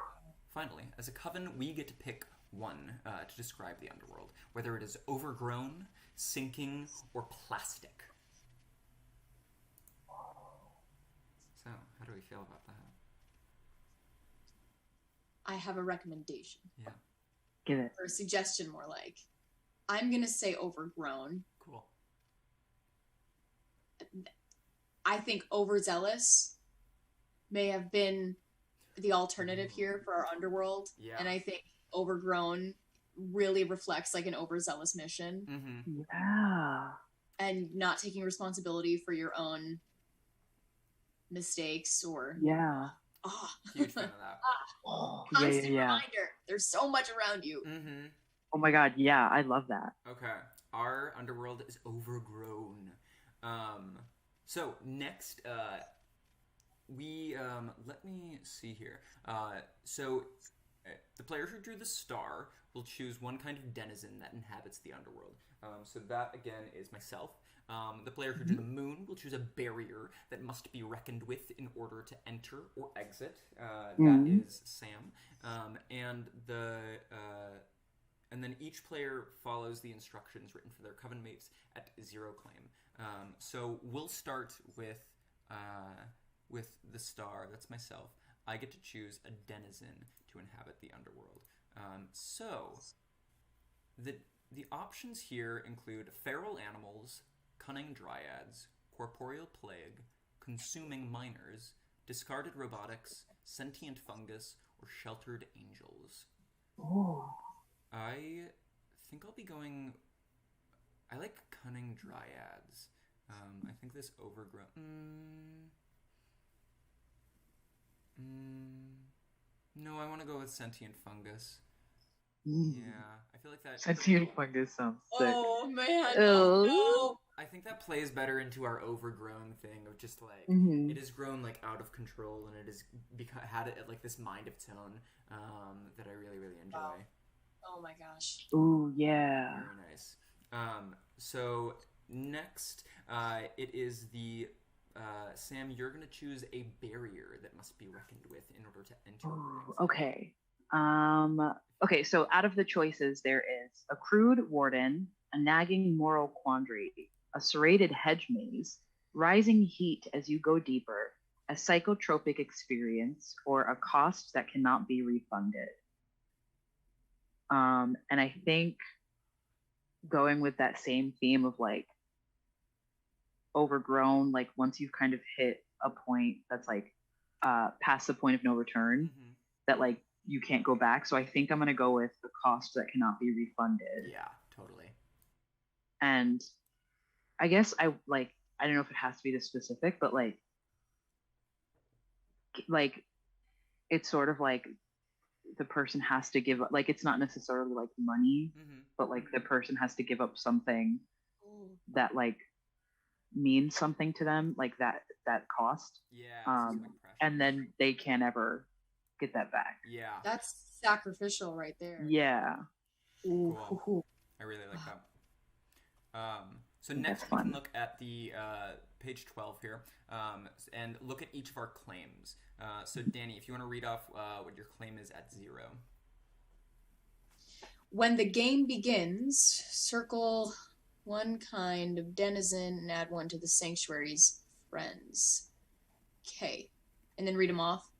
Finally, as a Coven, we get to pick one to describe the Underworld, whether it is overgrown, sinking, or plastic. So, how do we feel about that? I have a recommendation. Yeah. Give it. Or a suggestion, more like. I'm going to say overgrown. Cool. I think overzealous may have been the alternative here for our Underworld. Yeah. And I think overgrown really reflects like an overzealous mission. Mm-hmm. Yeah. And not taking responsibility for your own mistakes or... Yeah. Oh. Huge fan of that. Constant reminder. There's so much around you. Mm-hmm. Oh my god, yeah, I love that. Okay. Our Underworld is overgrown. So, next, we, let me see here. So, The player who drew the star will choose one kind of denizen that inhabits the underworld. So that, again, is myself. The player who drew the moon will choose a barrier that must be reckoned with in order to enter or exit. That is Sam. And then each player follows the instructions written for their coven mates at 0 claim. So we'll start with the star. That's myself. I get to choose a denizen to inhabit the underworld. So the options here include feral animals, cunning dryads, corporeal plague, consuming miners, discarded robotics, sentient fungus, or sheltered angels. Oh. I think I'll be going... I like cunning dryads. I think this overgrown... No, I want to go with sentient fungus. Yeah, I feel like that... Sentient fungus sounds sick. Oh, man. Oh. I think that plays better into our overgrown thing of just like it has grown like out of control and it has had it like this mind of its own that I really enjoy. Wow. Oh my gosh. Ooh, yeah. Very nice. So next, it is the Sam. You're gonna choose a barrier that must be reckoned with in order to enter. Ooh, okay. Okay. So out of the choices, there is a crude warden, a nagging moral quandary, a serrated hedge maze, rising heat as you go deeper, a psychotropic experience, or a cost that cannot be refunded. And I think going with that same theme of like overgrown, like once you've kind of hit a point that's like past the point of no return, that like you can't go back. So I think I'm gonna go with the cost that cannot be refunded. Yeah, totally. And I guess I don't know if it has to be this specific, but like it's sort of like the person has to give up, like it's not necessarily like money, but like the person has to give up something that like means something to them, like that cost. Yeah. And then they can't ever get that back. Yeah. That's sacrificial right there. Yeah. Cool. I really like that. So next we can look at the page 12 here and look at each of our claims. So Danny, if you want to read off what your claim is at 0. When the game begins, circle one kind of denizen and add one to the sanctuary's friends. Okay. And then read them off.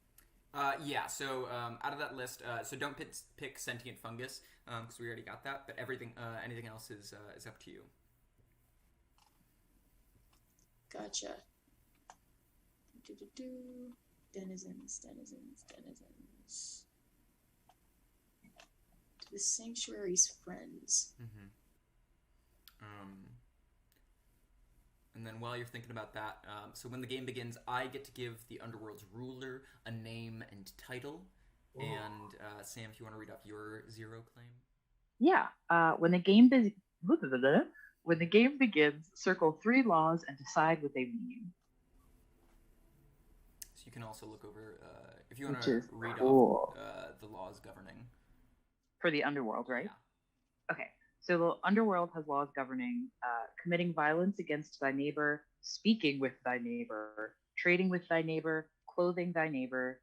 Yeah, so out of that list, so don't pick sentient fungus because we already got that, but anything else is up to you. Gotcha. Denizens. To the sanctuary's friends. And then while you're thinking about that, so when the game begins, I get to give the Underworld's ruler a name and title. Whoa. And Sam, if you want to read off your 0 claim. Yeah. When the game begins, circle 3 laws and decide what they mean. So you can also look over if you want to read off the laws governing. For the Underworld, right? Yeah. Okay. So the Underworld has laws governing committing violence against thy neighbor, speaking with thy neighbor, trading with thy neighbor, clothing thy neighbor,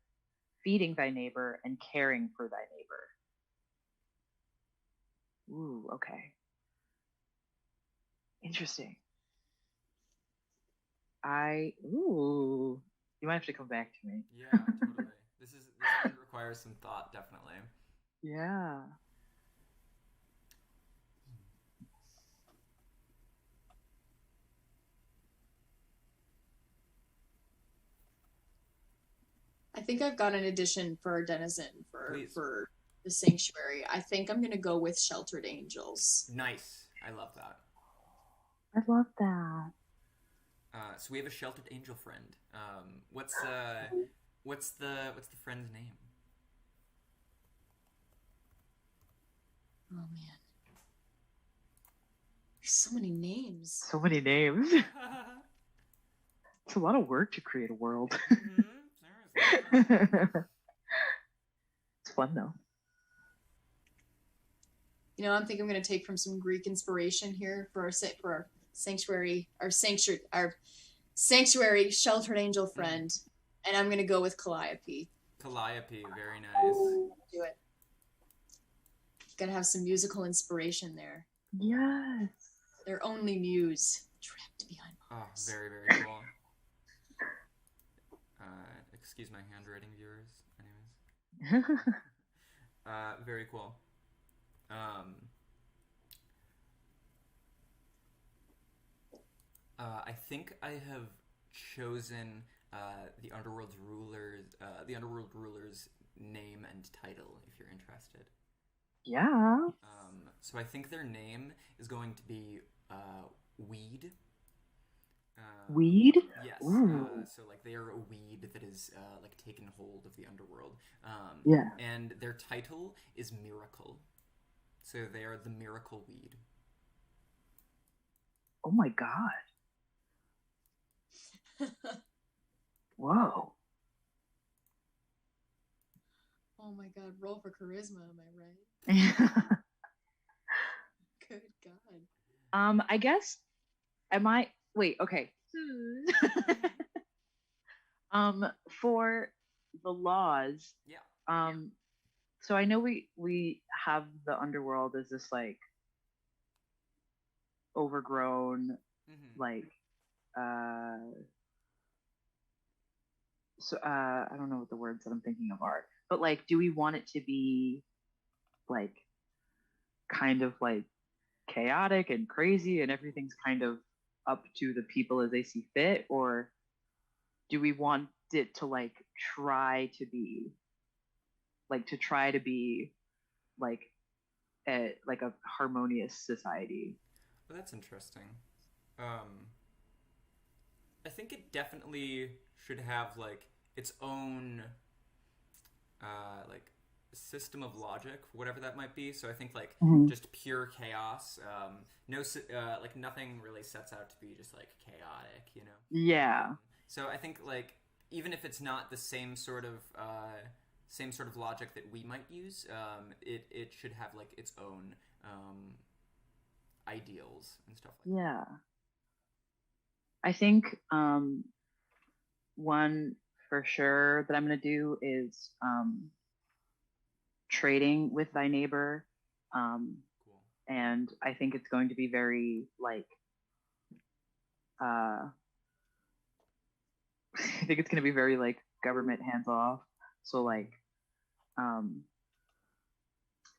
feeding thy neighbor, and caring for thy neighbor. Ooh, okay. Interesting. You might have to come back to me. Yeah, totally. This one requires some thought, definitely. Yeah. I think I've got an addition for denizen for the sanctuary. I think I'm gonna go with sheltered angels. Nice. I love that. I love that. So we have a sheltered angel friend. What's the friend's name? Oh man, there's so many names. So many names. It's a lot of work to create a world. Seriously. It's fun though. I'm thinking I'm going to take from some Greek inspiration here for our sanctuary sheltered angel friend, and I'm going to go with Calliope. Calliope, very nice. Do it. Got to have some musical inspiration there. Yes. Their only muse, trapped behind bars. Oh, very, very cool. Excuse my handwriting, viewers. Anyways. Very cool. I think I have chosen the Underworld's ruler's name and title. If you're interested. Yeah. So I think their name is going to be Weed. Weed? Yes. So like they are a weed that is like taken hold of the underworld. Yeah. And their title is Miracle. So they are the Miracle Weed. Oh my god. Whoa. Oh my god, roll for charisma, am I right? Good god. I guess wait, okay. For the laws. Yeah. So I know we have the underworld as this like overgrown like so I don't know what the words that I'm thinking of are, but like do we want it to be like kind of like chaotic and crazy and everything's kind of up to the people as they see fit, or do we want it to like try to be like a harmonious society? Well, that's interesting. I think it definitely should have like its own like system of logic, whatever that might be. So I think like just pure chaos. Like nothing really sets out to be just like chaotic, you know? Yeah. So I think like even if it's not the same sort of logic that we might use, it should have like its own ideals and stuff like that. Yeah. I think one for sure that I'm going to do is trading with thy neighbor. Cool. And I think it's going to be very like I think it's going to be very like government hands off. So like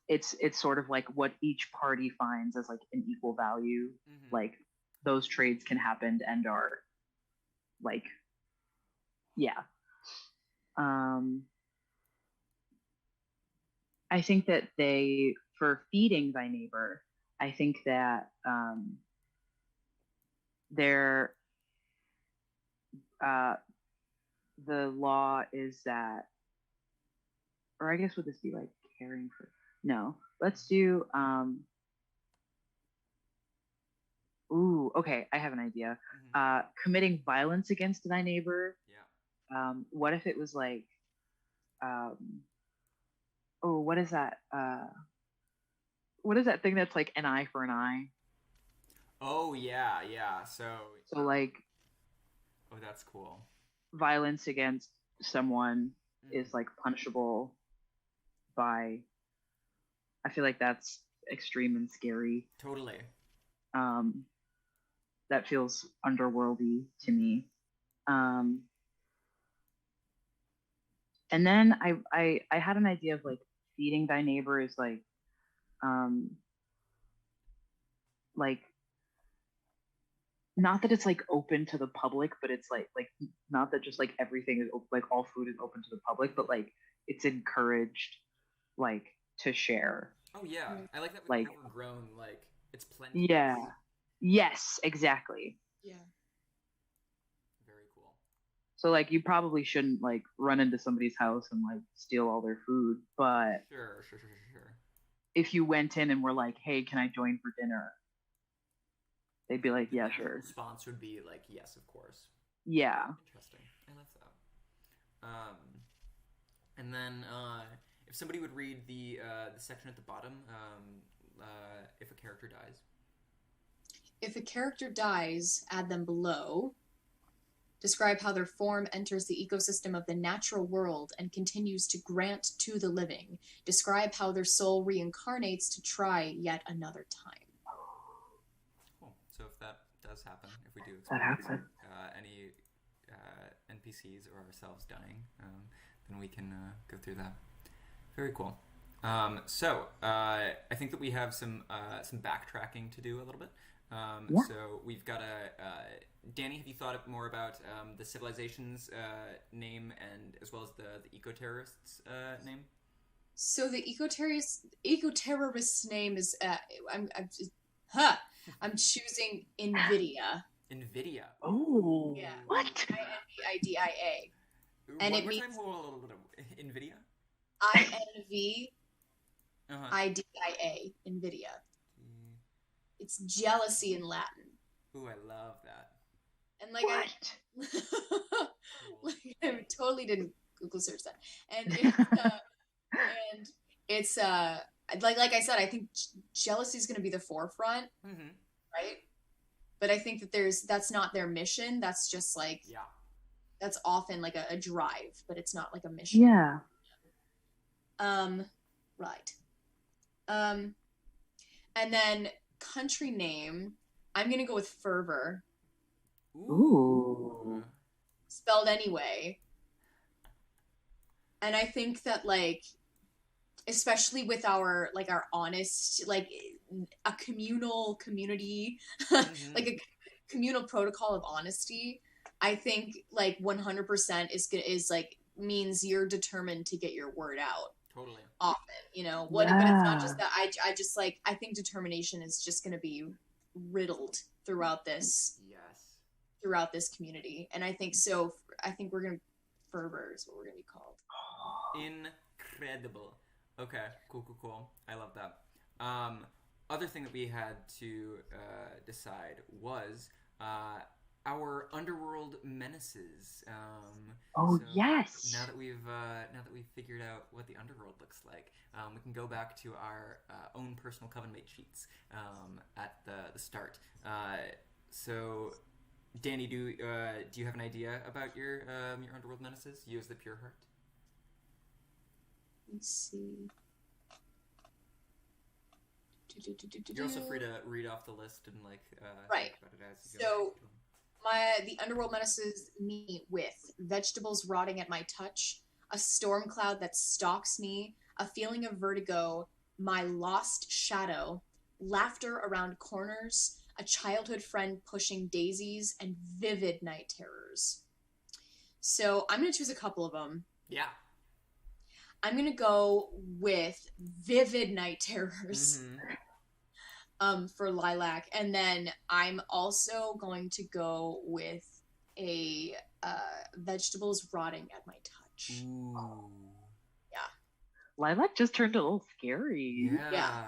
it's sort of like what each party finds as like an equal value. Like those trades can happen and are like yeah. I think that for feeding thy neighbor, I think that the law is that, or I guess would this be like caring for? No, let's do. Ooh, okay, I have an idea. Committing violence against thy neighbor. Yeah. What if it was like, what is that? What is that thing that's like an eye for an eye? Oh yeah. So like. Oh, that's cool. Violence against someone is like punishable by. I feel like that's extreme and scary. Totally. That feels underworldy to me. And then I had an idea of like feeding thy neighbor is like not that it's like open to the public, but it's like not that just like everything is like all food is open to the public, but like it's encouraged like to share. Oh yeah, I like that. Like overgrown, like it's plenty. Yeah. Yes, exactly. Yeah. Very cool. So like you probably shouldn't like run into somebody's house and like steal all their food, but Sure. If you went in and were like, "Hey, can I join for dinner?" They'd be like, "Yeah, sure." Response would be like, "Yes, of course." Yeah. Interesting. I love that. And then if somebody would read the section at the bottom, if a character dies. If a character dies, add them below. Describe how their form enters the ecosystem of the natural world and continues to grant to the living. Describe how their soul reincarnates to try yet another time. Cool. So if that does happen, if we do That experience happens. any NPCs or ourselves dying, then we can go through that. Very cool. So I think that we have some backtracking to do a little bit. Yeah. So we've got Danny, have you thought more about the civilization's name and as well as the eco-terrorists' name? So the eco-terrorist's name is I'm choosing Nvidia. Nvidia. Oh. Yeah. What? INVIDIA. And One it more means time? Hold on. Nvidia? INVIDIA. Nvidia. It's jealousy in Latin. Ooh, I love that. And like I totally didn't Google search that. And it's like I said, I think jealousy is going to be the forefront, right? But I think that that's not their mission. That's just like that's often like a drive, but it's not like a mission. Yeah. Right. And then country name, I'm gonna go with fervor. Ooh. Spelled anyway. And I think that like especially with our honest, like a community, like a communal protocol of honesty, I think like 100% is like means you're determined to get your word out. Totally. Often, but it's not just that. I just like I think determination is just going to be riddled throughout this community, and I think so. I think we're gonna fervor is what we're gonna be called. Incredible. Okay, cool. I love that. Other thing that we had to decide was our Underworld menaces. Yes. Now that we've figured out what the Underworld looks like, we can go back to our own personal Coven mate sheets at the start. So, Danny, do you have an idea about your Underworld menaces? You as the Pure Heart. Let's see. You're also free to read off the list and like right. Talk about it as you go. So the Underworld menaces me with vegetables rotting at my touch, a storm cloud that stalks me, a feeling of vertigo, my lost shadow, laughter around corners, a childhood friend pushing daisies, and vivid night terrors. So I'm going to choose a couple of them. Yeah. I'm going to go with vivid night terrors. For Lilac, and then I'm also going to go with a vegetables rotting at my touch. Ooh. Yeah. Lilac just turned a little scary. Yeah.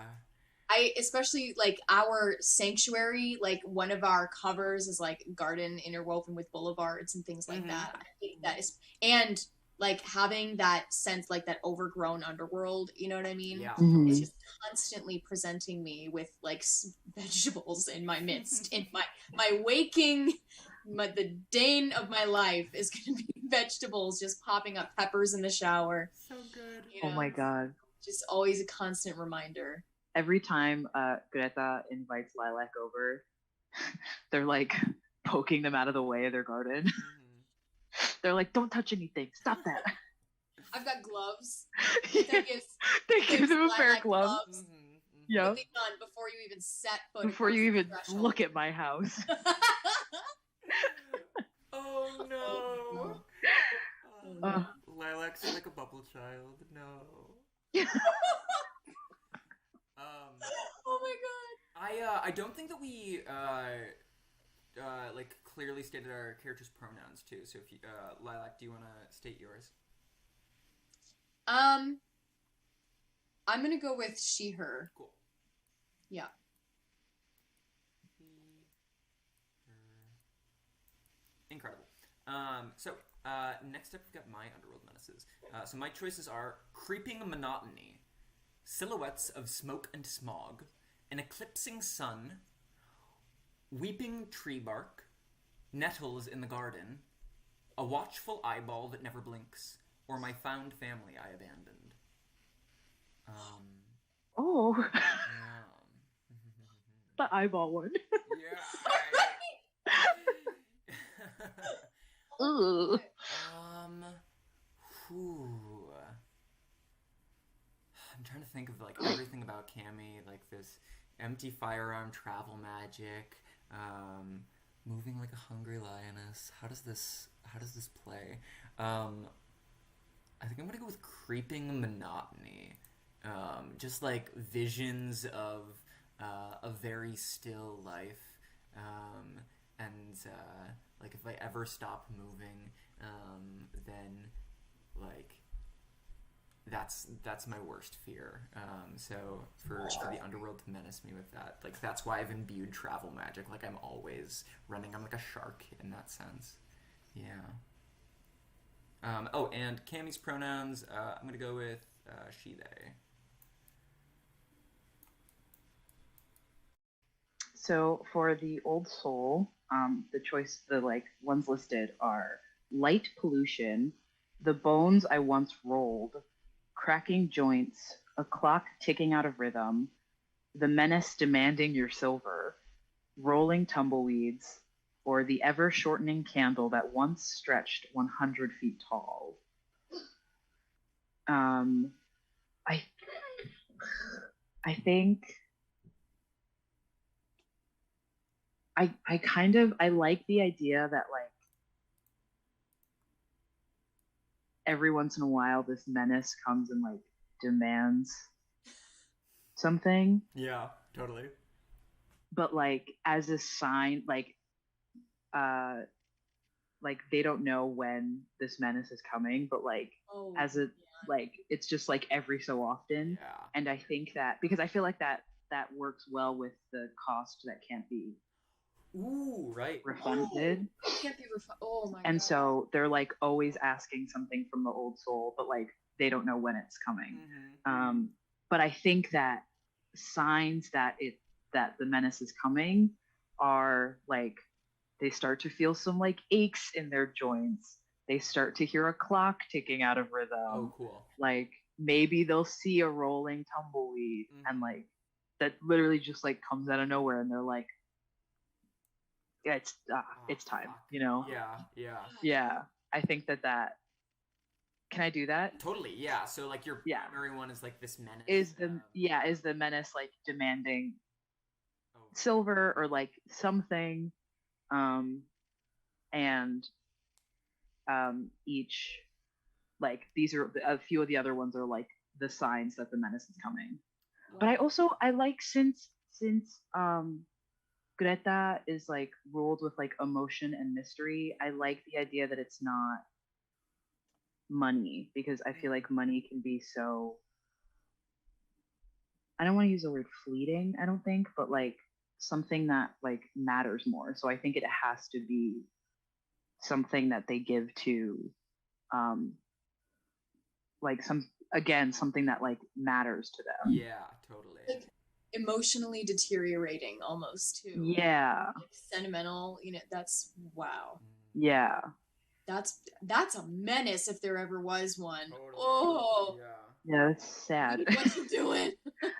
I especially like our sanctuary, like one of our covers is like garden interwoven with boulevards and things like that. I think that is, and like having that sense, like that overgrown underworld, you know what I mean? Yeah. It's just constantly presenting me with like vegetables in my midst. In my waking, the dane of my life is going to be vegetables just popping up, peppers in the shower. So good. Oh my god. Just always a constant reminder. Every time Greta invites Lilac over, they're like poking them out of the way of their garden. They're like, don't touch anything. Stop that. I've got gloves. They give them a pair of gloves. Yeah. Put these on before you even set foot. Before you even look at my house. Oh no. Lilac's like a bubble child. No. Oh my god. I don't think that we like clearly stated our character's pronouns too. So if you Lilac, do you want to state yours? I'm gonna go with she, her. Cool. Yeah. Incredible. So next up we've got my Underworld menaces. So my choices are creeping monotony, silhouettes of smoke and smog, an eclipsing sun, weeping tree bark, nettles in the garden, a watchful eyeball that never blinks, or my found family I abandoned. Oh, Yeah. the eyeball one. Yeah. Ooh. Whew. I'm trying to think of like everything about Cammy, like this empty firearm travel magic, moving like a hungry lioness. How does this play? I think I'm gonna go with creeping monotony. Just like visions of a very still life, and like if I ever stop moving, then like that's my worst fear. So for the underworld to menace me with that, like that's why I've imbued travel magic. Like I'm always running. I'm like a shark in that sense. Yeah. Oh, and Cammy's pronouns. I'm gonna go with she/they. So for the old soul, the like ones listed are light pollution, the bones I once rolled, cracking joints, a clock ticking out of rhythm, the menace demanding your silver, rolling tumbleweeds, or the ever shortening candle that once stretched 100 feet tall. I I think I like the idea that like every once in a while this menace comes and like demands something, Yeah, totally. but like as a sign uh like they don't know when this menace is coming, but like as a like it's just like every so often. Yeah. And I think that because I feel like that works well with the cost that can't be Ooh, right. refunded. Can't be oh my And god. so they're like always asking something from the old soul, but like they don't know when it's coming. Mm-hmm. But I think that signs that the menace is coming are like they start to feel some like aches in their joints. They start to hear a clock ticking out of rhythm. Oh, cool. Like maybe they'll see a rolling tumbleweed and like that literally just like comes out of nowhere and they're like, yeah, it's time, fuck. you know? Yeah. Yeah. I think that can I do that? Totally, yeah. So like your Yeah. primary one is like this menace. Is the menace like demanding silver or like something? And each like these are a few of the other ones are like the signs that the menace is coming. Wow. But I like since Greta is like ruled with like emotion and mystery, I like the idea that it's not money, because I feel like money can be so, I don't want to use the word fleeting, I don't think, but like something that like matters more. So I think it has to be something that they give to like something that like matters to them. Yeah, totally. Like emotionally deteriorating almost too. Yeah. Like sentimental, that's wow. Yeah. That's a menace if there ever was one. Totally. Oh. Yeah, that's sad. What you doing?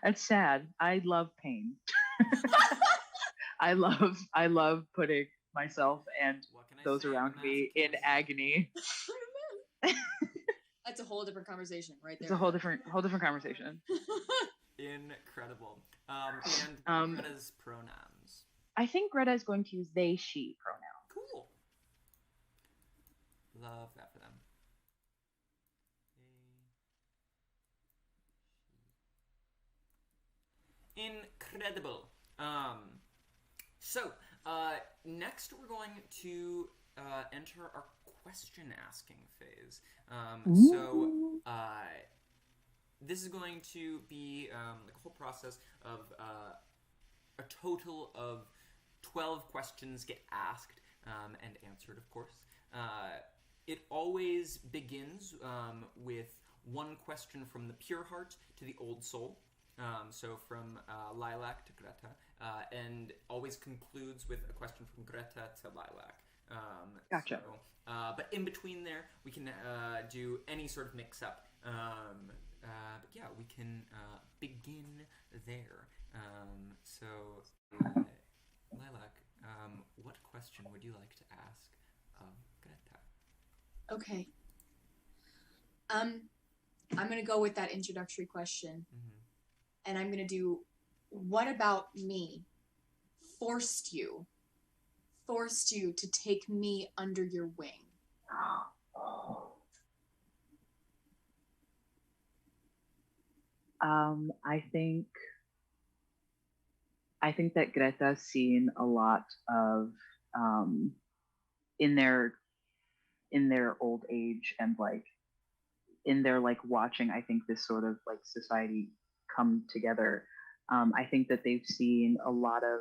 That's sad. I love pain. I love putting myself and those around me in agony. That's a whole different conversation right there. It's a whole different conversation. Incredible. And Greta's pronouns. I think Greta is going to use they, she pronoun. Cool. Love that for them. Incredible. So next we're going to enter our question asking phase. So this is going to be like a whole process of a total of 12 questions get asked and answered, of course. It always begins with one question from the pure heart to the old soul. So from Lilac to Greta, and always concludes with a question from Greta to Lilac. Gotcha. So, but in between there, we can do any sort of mix-up. But yeah, we can begin there. So, Lilac, what question would you like to ask of Greta? Okay. I'm gonna go with that introductory question, and I'm gonna do, what about me forced you to take me under your wing? I think that Greta's seen a lot of in their old age, and like in their like watching, I think, this sort of like society come together. I think that they've seen a lot of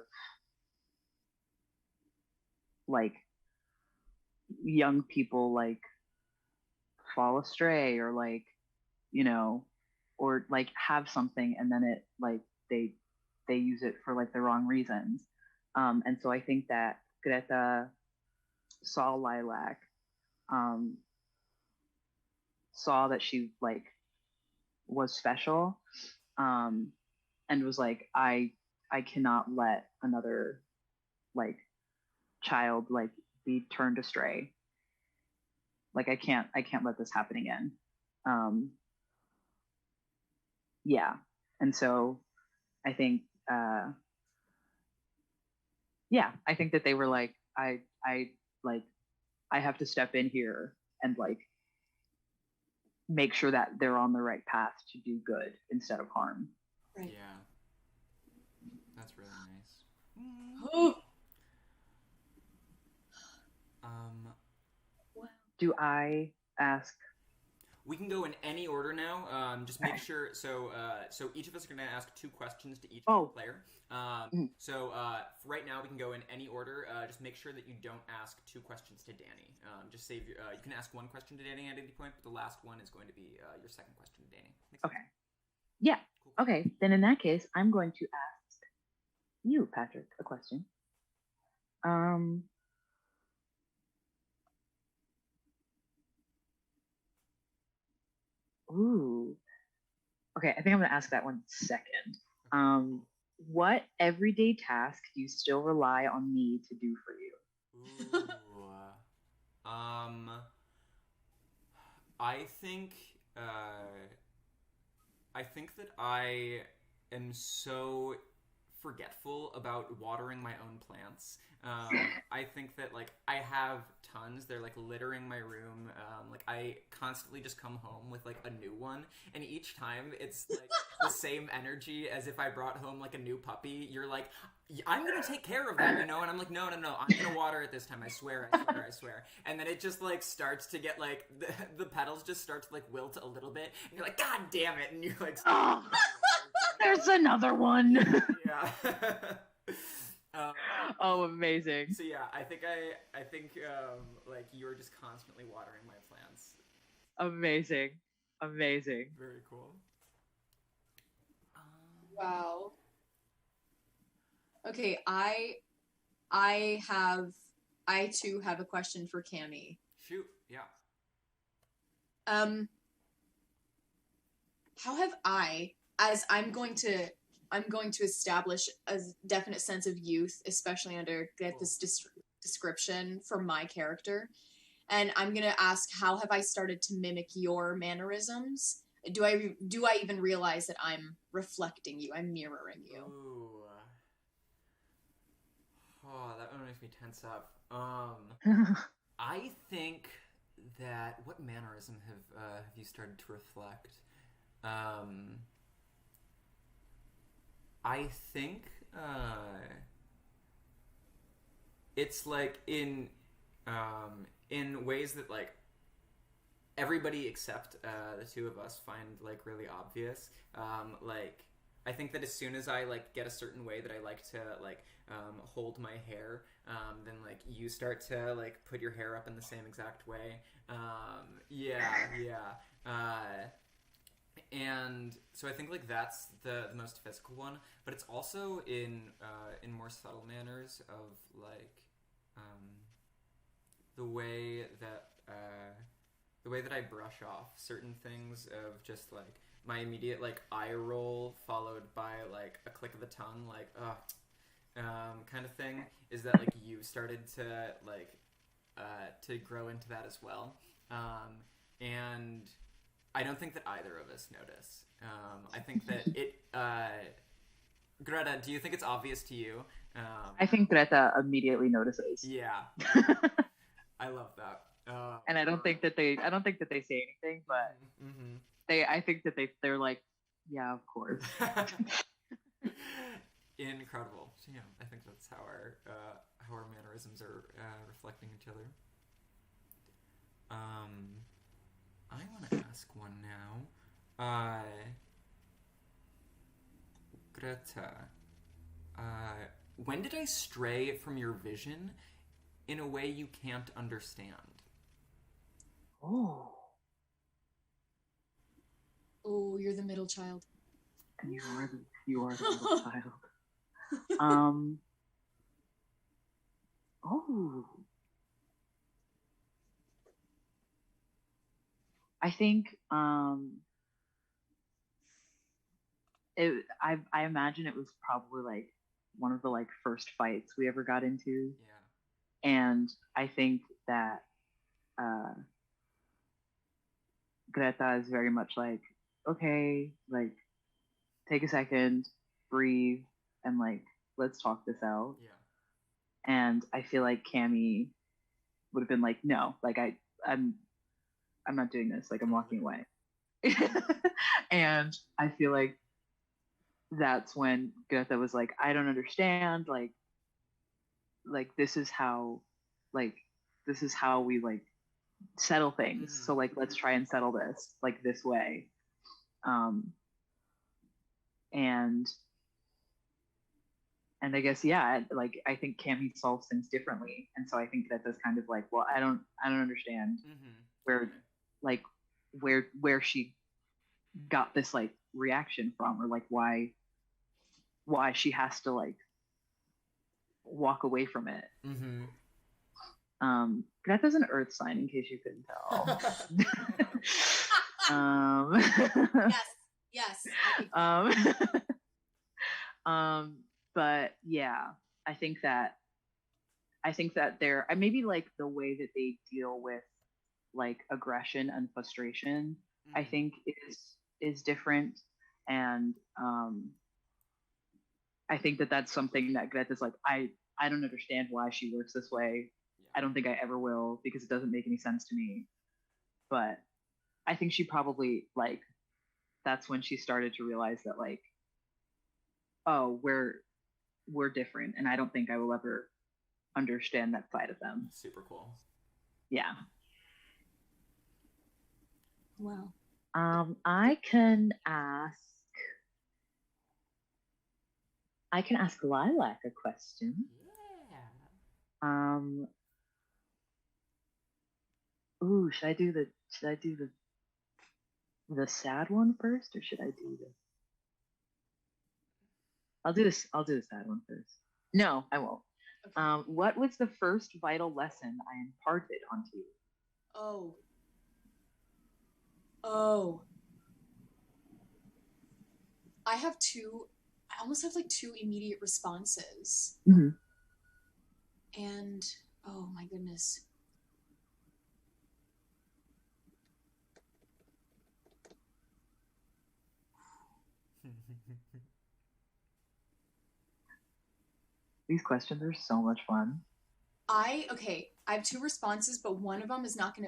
like young people like fall astray, or like, you know, or like have something and then it like they use it for like the wrong reasons. And so I think that Greta saw Lilac, saw that she like was special, and was like, I cannot let another like child like be turned astray. Like I can't let this happen again. Yeah. And so I think I think that they were like, I like I have to step in here and like make sure that they're on the right path to do good instead of harm. Right. Yeah. That's really nice. Oh. Wow. Do I ask? We can go in any order now. Just make sure. So each of us are going to ask 2 questions to each player. So right now we can go in any order. Just make sure that you don't ask 2 questions to Danny. Just save. You can ask 1 question to Danny at any point, but the last one is going to be your second question to Danny. Okay. Yeah. Cool. Okay. Then in that case, I'm going to ask you, Patrick, a question. Ooh. Okay, I think I'm going to ask that one second. What everyday task do you still rely on me to do for you? Ooh. I think that I am so forgetful about watering my own plants. I think that like I have tons. They're like littering my room. Like I constantly just come home with like a new one, and each time it's like the same energy as if I brought home like a new puppy. You're like, I'm gonna take care of that, you know, and I'm like, no, I'm gonna water it this time. I swear. And then it just like starts to get like the petals just start to like wilt a little bit, and you're like, God damn it, and you're like, oh, there's another one. Yeah. Oh, amazing. So yeah, I think like you're just constantly watering my plants. Amazing. Very cool. Wow. Okay, I too have a question for Cami. Shoot, yeah. How have as I'm going to establish a definite sense of youth, especially under this description for my character, and I'm gonna ask, how have I started to mimic your mannerisms? Do I even realize that I'm reflecting you? I'm mirroring you. Ooh. Oh, that one makes me tense up. I think that what mannerism have you started to reflect? I think it's like in ways that like everybody except the 2 of us find like really obvious. Like I think that as soon as I like get a certain way that I like to like hold my hair, then like you start to like put your hair up in the same exact way. And so I think like that's the most physical one, but it's also in more subtle manners of like the way that I brush off certain things of just like my immediate like eye roll followed by like a click of the tongue, like kind of thing, is that like you started to like to grow into that as well, and I don't think that either of us notice. I think that it. Greta, do you think it's obvious to you? I think Greta immediately notices. Yeah, I love that. And I don't think that they say anything, but I think that they're like, yeah, of course. Incredible. So, yeah, I think that's how our mannerisms are reflecting each other. I want to ask one now. Greta, when did I stray from your vision in a way you can't understand? Oh, You're the middle child. you are the little child. Oh, I think I imagine it was probably like one of the like first fights we ever got into. Yeah. And I think that Greta is very much like, okay, like take a second, breathe, and like let's talk this out. Yeah. And I feel like Cammy would have been like, no, like I'm not doing this, like I'm walking away. And I feel like that's when Greta was like, I don't understand, like this is how we like settle things. So like let's try and settle this like this way. And I guess, yeah, like I think Cammy solves things differently, and so I think that that's kind of like, well, I don't understand where she got this like reaction from, or like why she has to like walk away from it. Greta's an earth sign, in case you couldn't tell. Yes. But yeah, I think that they're maybe like the way that they deal with like aggression and frustration, I think is different. And I think that that's something that Greta's like, I don't understand why she works this way. I don't think I ever will, because it doesn't make any sense to me. But I think she probably like, that's when she started to realize that like, oh, we're different, and I don't think I will ever understand that side of them. Super cool. Yeah. Wow. I can ask Lilac a question. Yeah. Should I do the sad one first, or should I do the? I'll do the sad one first. No, I won't. Okay. What was the first vital lesson I imparted onto you? Oh. I have two. I almost have like two immediate responses. And oh my goodness. These questions are so much fun. I have two responses, but one of them is gonna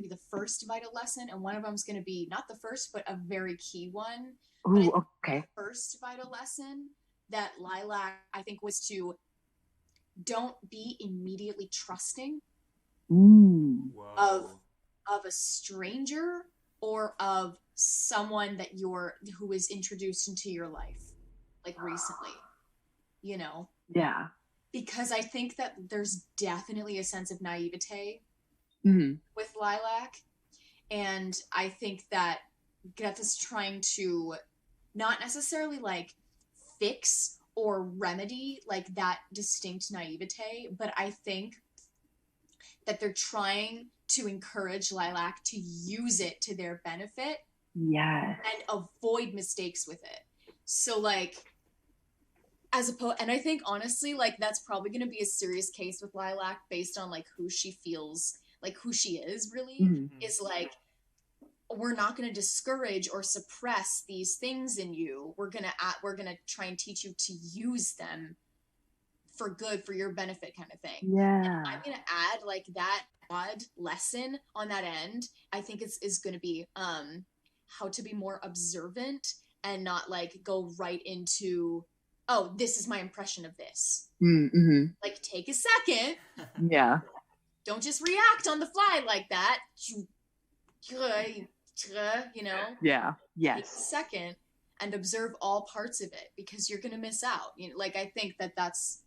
be the first vital lesson, and one of them is gonna be not the first, but a very key one. Ooh, okay. The first vital lesson that Lilac, I think, was to don't be immediately trusting of a stranger or of someone that who was introduced into your life like recently, you know. Yeah. Because I think that there's definitely a sense of naivete with Lilac. And I think that Greta's trying to not necessarily like fix or remedy like that distinct naivete, but I think that they're trying to encourage Lilac to use it to their benefit. Yes. And avoid mistakes with it. So like, as opposed, and I think honestly, like that's probably going to be a serious case with Lilac based on like who she feels, like who she is really, is like, we're not going to discourage or suppress these things in you. We're going to try and teach you to use them for good, for your benefit kind of thing. Yeah. And I'm going to add like that odd lesson on that end. I think is going to be how to be more observant and not like go right into, oh, this is my impression of this. Mm-hmm. Like take a second. Yeah. Don't just react on the fly like that. You know? Yeah. Yes. Take a second and observe all parts of it because you're gonna miss out. You know, like I think that that's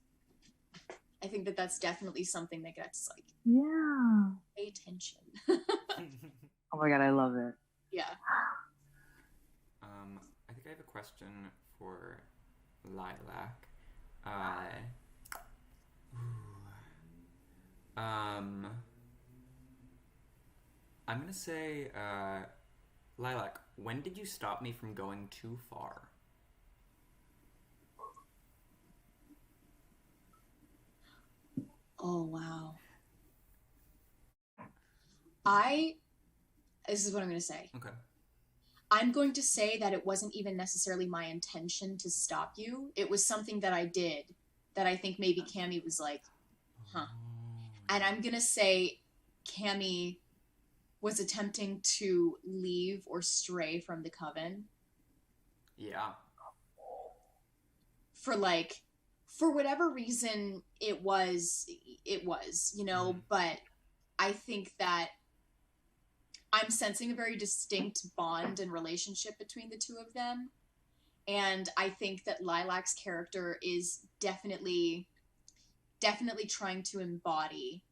definitely something that gets like, yeah, pay attention. Oh my god, I love it. Yeah. I think I have a question for Lilac. I'm gonna say, Lilac, when did you stop me from going too far? Oh wow. This is what I'm gonna say. Okay. I'm going to say that it wasn't even necessarily my intention to stop you. It was something that I did that I think maybe Cammie was like, huh. And I'm going to say Cammie was attempting to leave or stray from the Coven. Yeah. For whatever reason it was, you know, but I think that I'm sensing a very distinct bond and relationship between the two of them. And I think that Lilac's character is definitely trying to embody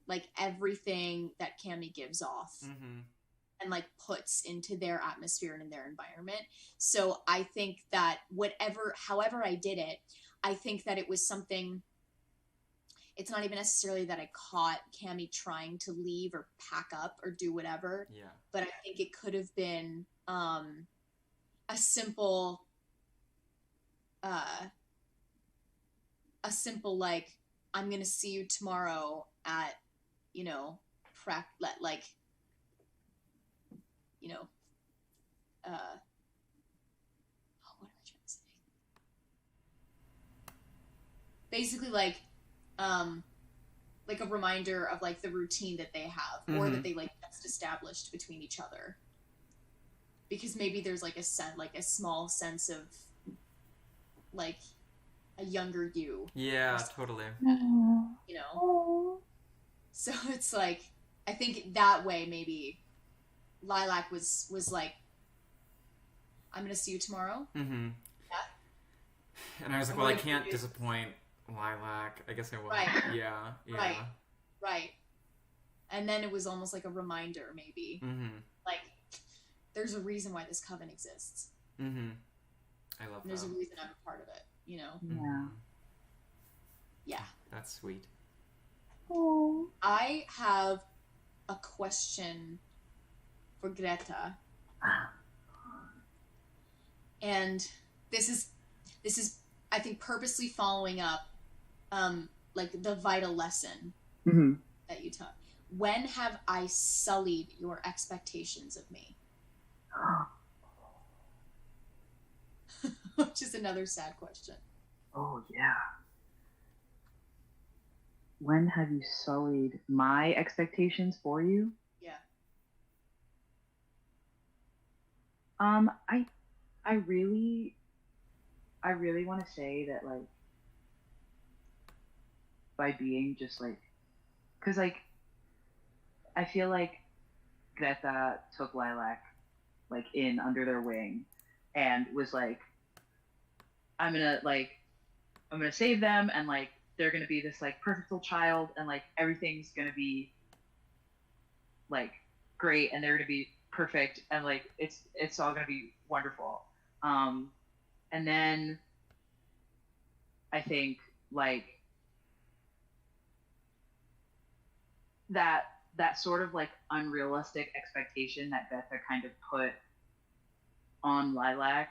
like everything that Cammie gives off and like puts into their atmosphere and in their environment. So I think that however I did it, I think that it was something. It's not even necessarily that I caught Cammie trying to leave or pack up or do whatever. Yeah. But I think it could have been a simple like, I'm gonna see you tomorrow at, you know, like, you know, what am I trying to say? Basically like a reminder of like the routine that they have or that they like just established between each other, because maybe there's like a small sense of like a younger you. Yeah, totally. You know, so it's like I think that way maybe Lilac was like, I'm gonna see you tomorrow. Yeah. And I was like, well, I can't disappoint Lilac. I guess I will. Right. Yeah. Right. And then it was almost like a reminder, maybe. Like, there's a reason why this Coven exists. I love that. There's a reason I'm a part of it, you know? Yeah. Yeah. That's sweet. Oh. I have a question for Greta. And this is I think purposely following up like the vital lesson that you taught. When have I sullied your expectations of me? Which is another sad question. Oh yeah. When have you sullied my expectations for you? Yeah. I really want to say that, like, by being just like, because like I feel like Greta took Lilac like in under their wing and was like, I'm gonna save them, and like they're gonna be this like perfect little child, and like everything's gonna be like great, and they're gonna be perfect, and like it's all gonna be wonderful. And then I think like that sort of like unrealistic expectation that Betha kind of put on Lilac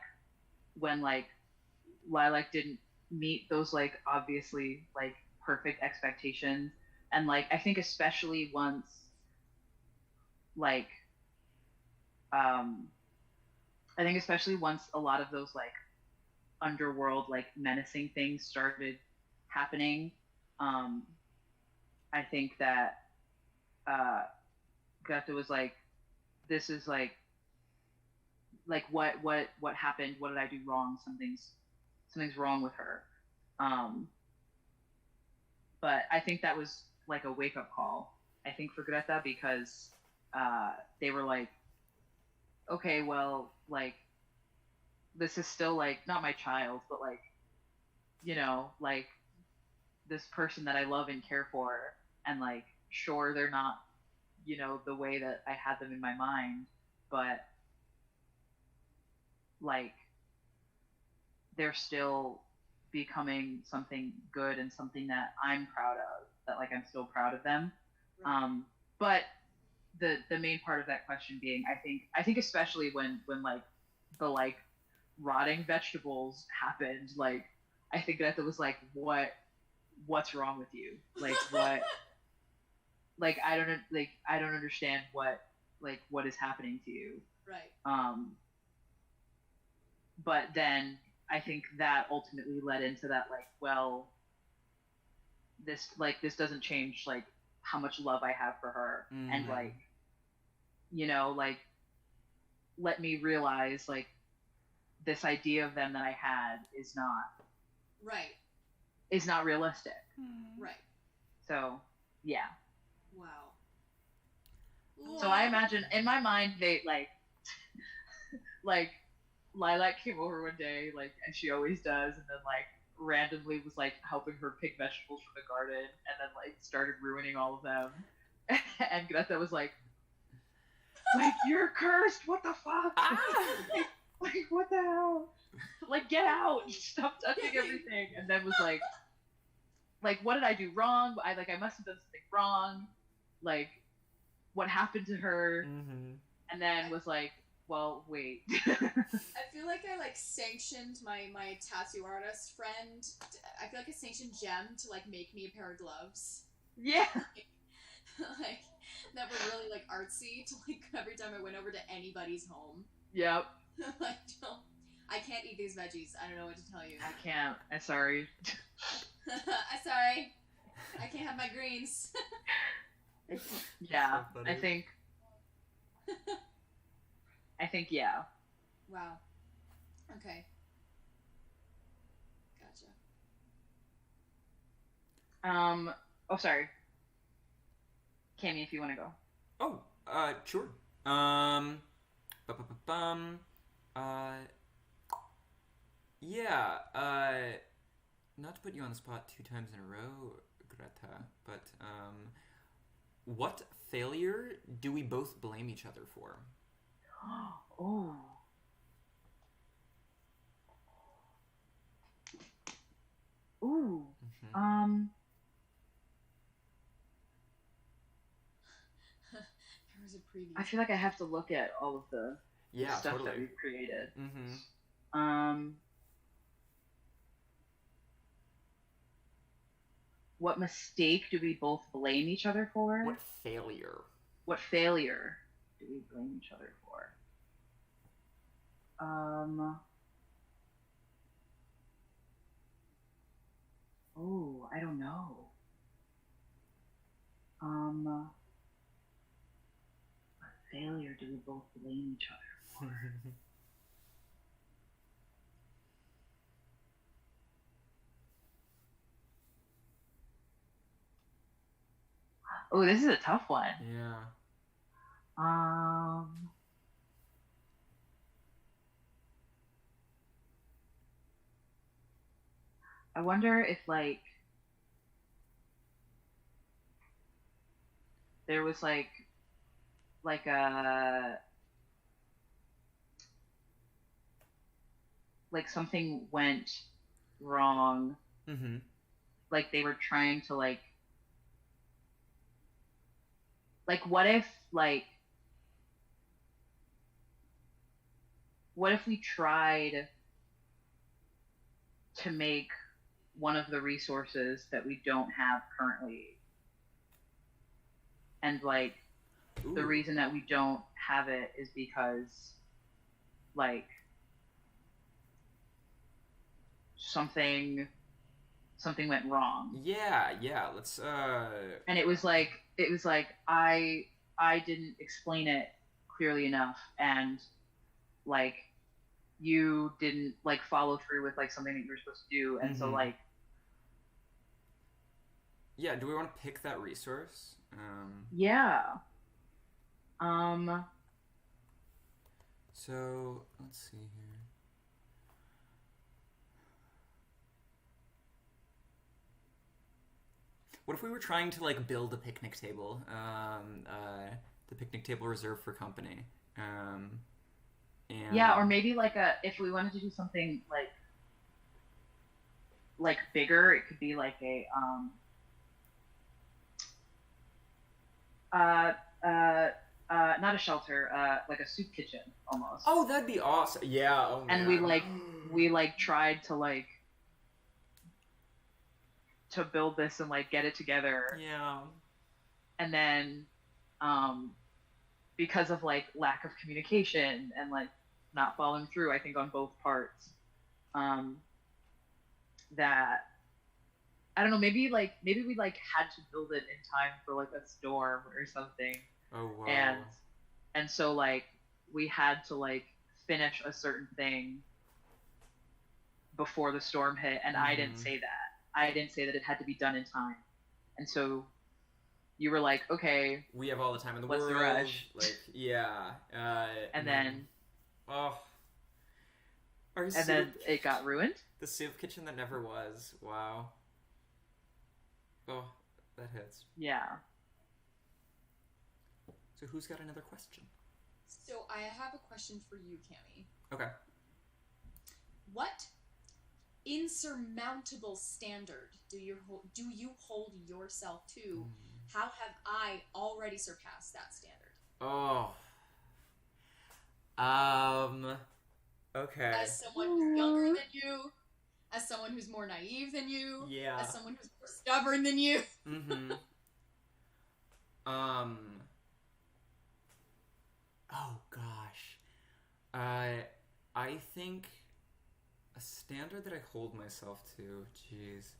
when like Lilac didn't meet those like obviously like perfect expectations, and like I think especially once like I think especially once a lot of those like underworld like menacing things started happening, I think that Greta was like, this is like what happened? What did I do wrong? Something's wrong with her. But I think that was like a wake up call. I think for Greta because they were like, okay, well, like this is still like not my child, but like like this person that I love and care for, and like sure they're not the way that I had them in my mind, but like they're still becoming something good and something that I'm proud of, that like I'm still proud of them. Right. But the main part of that question being I think especially when like the like rotting vegetables happened, like I think that it was like what's wrong with you, like what like I don't understand what is happening to you, right. But then I think that ultimately led into that like, well, this doesn't change like how much love I have for her, and like like let me realize like this idea of them that I had is not realistic. Right. So yeah. Wow. So I imagine in my mind they like like Lilac came over one day, like, and she always does, and then like randomly was like helping her pick vegetables from the garden, and then like started ruining all of them. And Greta was like you're cursed. What the fuck? like what the hell? Like get out! Stop touching everything. And then was like what did I do wrong? I must have done something wrong. Like what happened to her? And then was like, well, wait. I feel like I like sanctioned my tattoo artist friend. I feel like I sanctioned Jem to like make me a pair of gloves. Yeah. Like that were really like artsy to like every time I went over to anybody's home. Yep. Like I can't eat these veggies. I don't know what to tell you. I can't. I'm sorry. I'm sorry. I can't have my greens. Yeah, so I think yeah. Wow. Okay. Gotcha. Oh, sorry. Cammy, if you want to go. Oh, sure. Yeah, not to put you on the spot 2 times in a row, Greta, but, what failure do we both blame each other for? Oh. Ooh. There was a preview. I feel like I have to look at all of the stuff totally. that we've created. What mistake do we both blame each other for? What failure do we blame each other for? Oh, I don't know. What failure do we both blame each other for? Oh, this is a tough one. Yeah. I wonder if like there was like a like something went wrong. Mm-hmm. Like they were trying to like what if we tried to make one of the resources that we don't have currently, and like Ooh. the reason that we don't have it is because like something went wrong. Yeah, let's And it was like I didn't explain it clearly enough, and like you didn't like follow through with like something that you were supposed to do, and so like yeah, do we want to pick that resource? Yeah. So let's see here. What if we were trying to like build a picnic table? The picnic table reserved for company. And yeah, or maybe like if we wanted to do something like bigger, it could be like a not a shelter, like a soup kitchen almost. Oh, that'd be awesome. Yeah. Oh, and man. we tried to to build this and like get it together. Yeah. And then because of like lack of communication and like not following through, I think on both parts, that I don't know, maybe we like had to build it in time for like a storm or something. Oh wow. And so like we had to like finish a certain thing before the storm hit, and I didn't say that. I didn't say that it had to be done in time. And so you were like, okay, we have all the time in the what's world. the rush? Like, yeah. And then then it got ruined. The soup kitchen that never was. Wow. Oh, that hits. Yeah. So who's got another question? So I have a question for you, Cami. Okay. What insurmountable standard do you hold yourself to? How have I already surpassed that standard? Oh. Okay. As someone who's younger than you, as someone who's more naive than you, yeah. As someone who's more stubborn than you. Oh gosh. I think a standard that I hold myself to, jeez.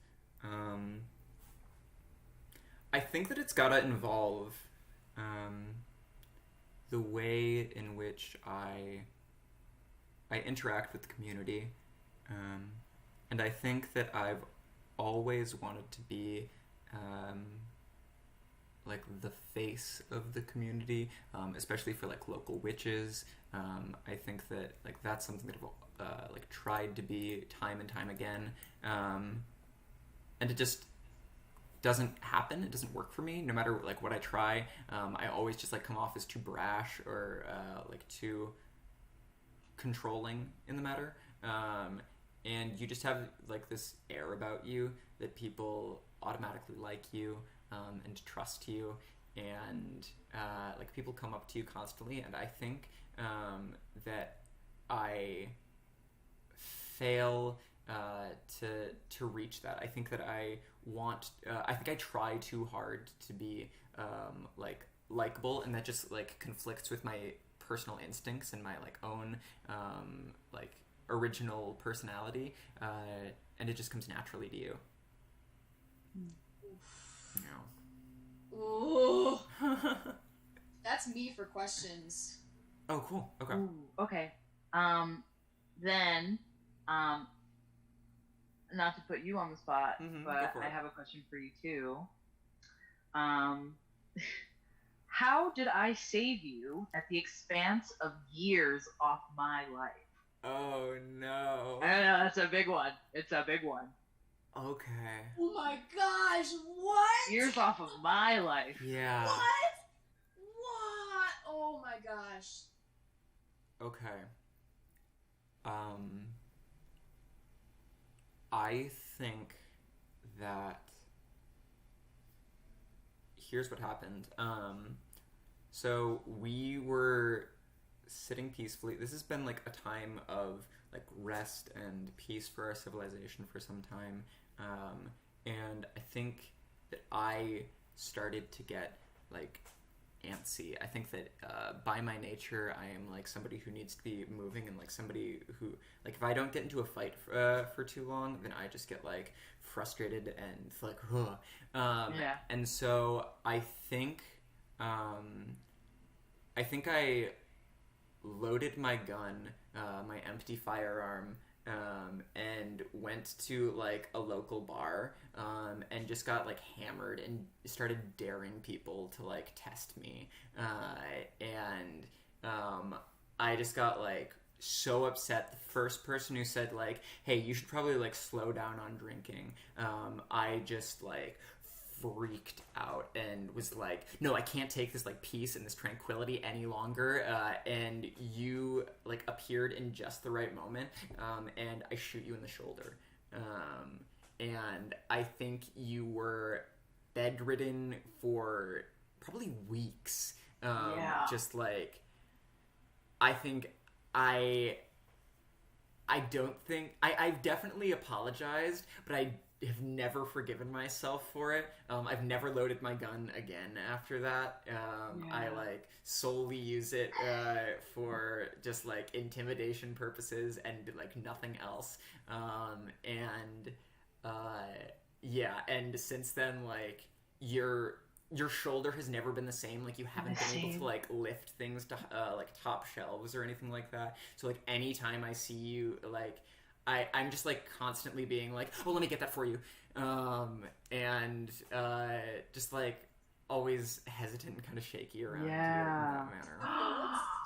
I think that it's gotta involve the way in which I interact with the community. And I think that I've always wanted to be like the face of the community, especially for like local witches. I think that like that's something that I've like tried to be time and time again, and it just doesn't happen. It doesn't work for me. No matter like what I try, I always just like come off as too brash or like too controlling in the matter. And you just have like this air about you that people automatically like you and trust you, and like people come up to you constantly, and I think that I fail to reach that. I think that I think I try too hard to be like likable, and that just like conflicts with my personal instincts and my like own like original personality, and it just comes naturally to you. Ooh. That's me for questions. Oh, cool. Okay. Ooh, okay. Then, not to put you on the spot, but I have a question for you too. How did I save you at the expense of years off my life? Oh no. I know, that's a big one. It's a big one. Okay. Oh my gosh, what? Years off of my life. Yeah. What? Oh my gosh. Okay. I think that here's what happened. So we were sitting peacefully. This has been like a time of like rest and peace for our civilization for some time. And I think that I started to get like antsy. I think that by my nature, I am like somebody who needs to be moving, and like somebody who, like, if I don't get into a fight for too long, then I just get like frustrated and like, ugh. Yeah. And so I think I loaded my gun, my empty firearm, and went to like a local bar, and just got like hammered and started daring people to like test me, and I just got like so upset. The first person who said like, "Hey, you should probably like slow down on drinking," I just like freaked out and was like, no, I can't take this like peace and this tranquility any longer, and you like appeared in just the right moment, and I shoot you in the shoulder, and I think you were bedridden for probably weeks, Yeah. just like, I think I don't think I've definitely apologized, but I have never forgiven myself for it. I've never loaded my gun again after that. I like solely use it for just like intimidation purposes and like nothing else. And yeah, and since then, like your shoulder has never been the same. Like you haven't been able to like lift things to like top shelves or anything like that. So like anytime I see you, like I'm just like constantly being like, oh, let me get that for you, and just like always hesitant and kind of shaky around you in that manner.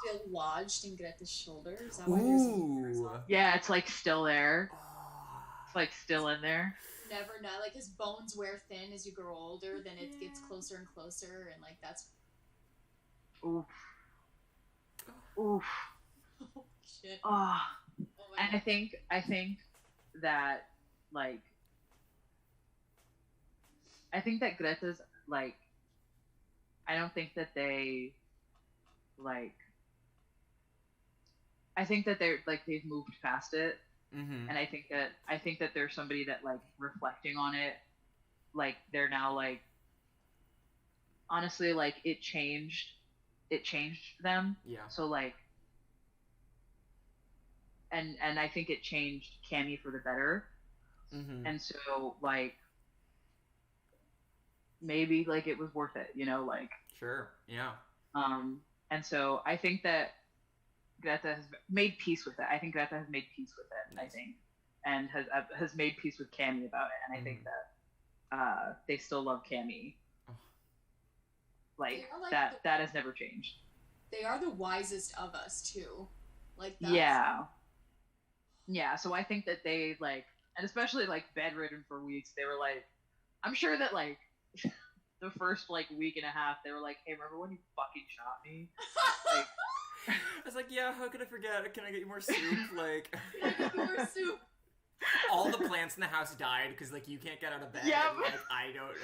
Still lodged in Greta's shoulder. Is that why there's Ooh. Yeah, it's like still there. It's like still in there. never know? Like his bones wear thin as you grow older, then it gets closer and closer, and like that's Oof. Oof. oh shit. Oh. Oh my And God. I think that like I think that Greta's like I don't think that they like I think that they're like they've moved past it, Mm-hmm. and I think that there's somebody that like reflecting on it, like they're now like honestly like it changed them. Yeah. So like and I think it changed Cammy for the better. Mm-hmm. And so like maybe like it was worth it, you know, like Sure. Yeah. and so I think that Greta has made peace with it. I think Greta has made peace with it. Nice. I think, and has made peace with Cammy about it. And I think that they still love Cammy. Oh. Like, They are, like, that has never changed. They are the wisest of us too. Like that's, Yeah. So I think that they like, and especially like bedridden for weeks. They were like, I'm sure that like the first like week and a half, they were like, hey, remember when you fucking shot me? Like. I was like, yeah, how could I forget? Can I get you more soup? Like, Can I get more soup? all the plants in the house died because like you can't get out of bed. Yep. And, like, I don't.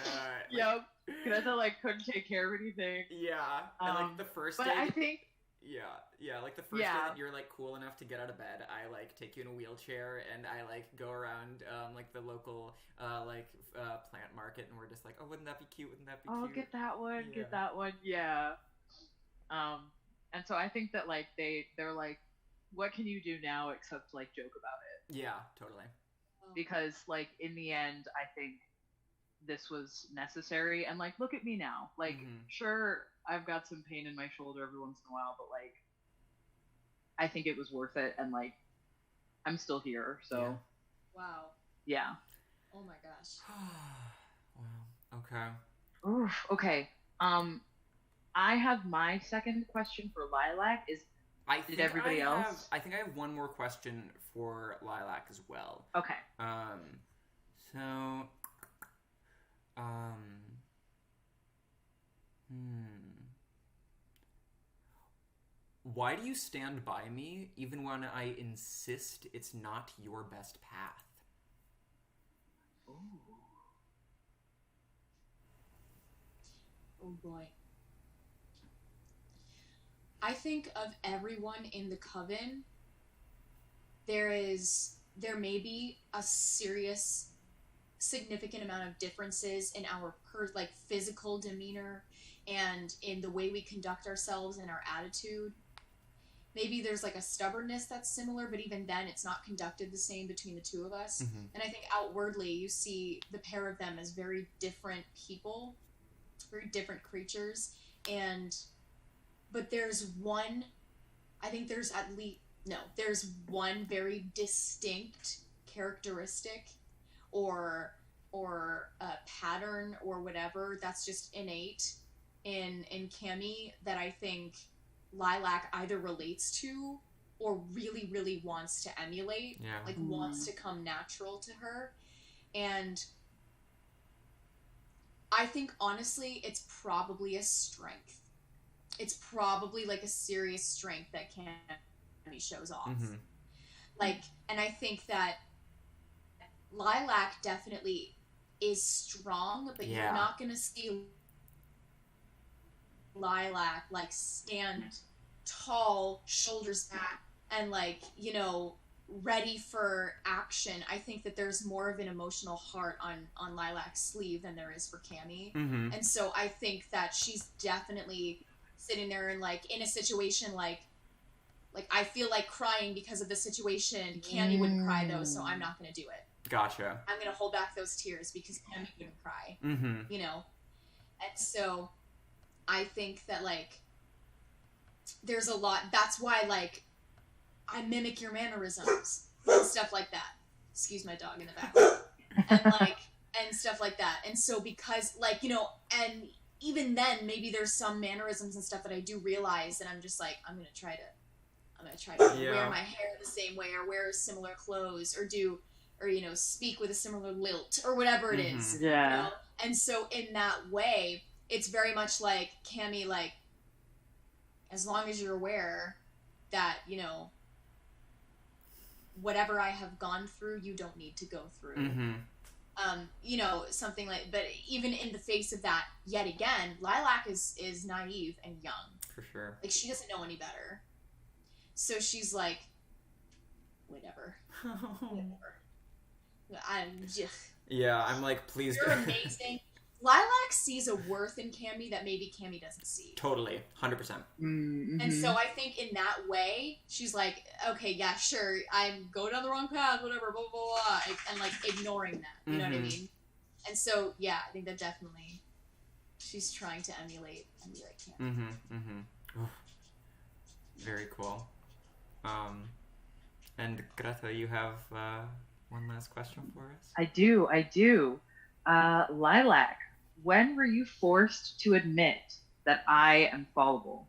Yep. Greta like couldn't take care of anything. Yeah. And like the first But day. I think. Yeah. Like the first day that you're like cool enough to get out of bed, I like take you in a wheelchair and I like go around like the local plant market, and we're just like, oh, wouldn't that be cute? Wouldn't that be cute? Oh, get that one. Yeah. Get that one. Yeah. And so I think that like they're like, what can you do now except like joke about it? Yeah, totally. Because like in the end, I think this was necessary. And like, look at me now. Like, sure, I've got some pain in my shoulder every once in a while, but like, I think it was worth it. And like, I'm still here. So, Wow. yeah. Oh my gosh. Wow. Okay. Oof. Okay. I have my second question for Lilac. I think everybody else? I think I have one more question for Lilac as well. Okay. So, why do you stand by me even when I insist it's not your best path? Oh boy. I think of everyone in the Coven, there may be a serious, significant amount of differences in our physical demeanor and in the way we conduct ourselves and our attitude. Maybe there's like a stubbornness that's similar, but even then it's not conducted the same between the two of us. Mm-hmm. And I think outwardly you see the pair of them as very different people, very different creatures. But there's one, I think there's there's one very distinct characteristic or a pattern or whatever that's just innate in Cammy that I think Lilac either relates to or really, really wants to emulate. Yeah. Like wants to come natural to her. And I think honestly it's probably a strength. It's probably like a serious strength that Cammy shows off. Mm-hmm. And I think that Lilac definitely is strong, but Yeah. you're not gonna see Lilac stand tall, shoulders back, and ready for action. I think that there's more of an emotional heart on Lilac's sleeve than there is for Cammy. Mm-hmm. And so I think that she's definitely sitting there and in a situation like I feel like crying because of the situation. Cammy wouldn't cry though, so I'm not gonna do it. Gotcha. I'm gonna hold back those tears because Cammy wouldn't cry. Mm-hmm. And so I think that there's a lot. That's why I mimic your mannerisms and stuff like that. Excuse my dog in the background. And stuff like that. And so because and even then maybe there's some mannerisms and stuff that I do realize that I'm just I'm gonna try to Yeah. wear my hair the same way or wear similar clothes or speak with a similar lilt or whatever it is. Yeah. And so in that way, it's very much like Cammy, as long as you're aware that, whatever I have gone through, you don't need to go through. Mm-hmm. Something but even in the face of that, yet again, Lilac is naive and young. For sure. She doesn't know any better. So she's whatever. Whatever. Yeah, I'm please You're amazing. Lilac sees a worth in Cammy that maybe Cammy doesn't see. Totally. 100%. Mm-hmm. And so I think in that way, she's okay, yeah, sure, I'm going down the wrong path, whatever, blah, blah, blah, and ignoring that, you know what I mean? And so, yeah, I think that definitely she's trying to emulate Cammy. Mm-hmm. Mm-hmm. Oof. Very cool. And Greta, you have one last question for us? I do. Lilac, when were you forced to admit that I am fallible?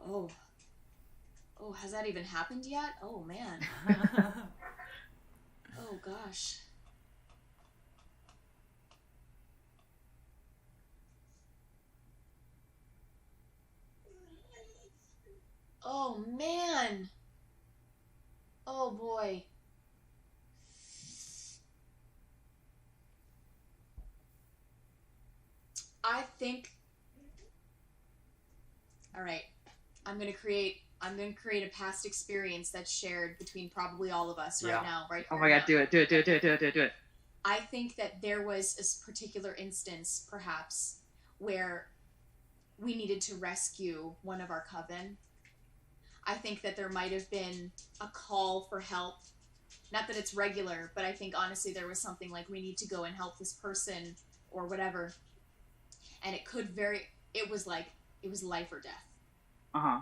Oh, has that even happened yet? Oh, man. Oh, gosh. Oh, man. Oh, boy. I think. All right. I'm gonna create a past experience that's shared between probably all of us right now, right? Oh my God! Do it! I think that there was a particular instance, perhaps, where we needed to rescue one of our coven. I think that there might have been a call for help. Not that it's regular, but I think honestly there was something we need to go and help this person or whatever. And it was life or death. Uh-huh.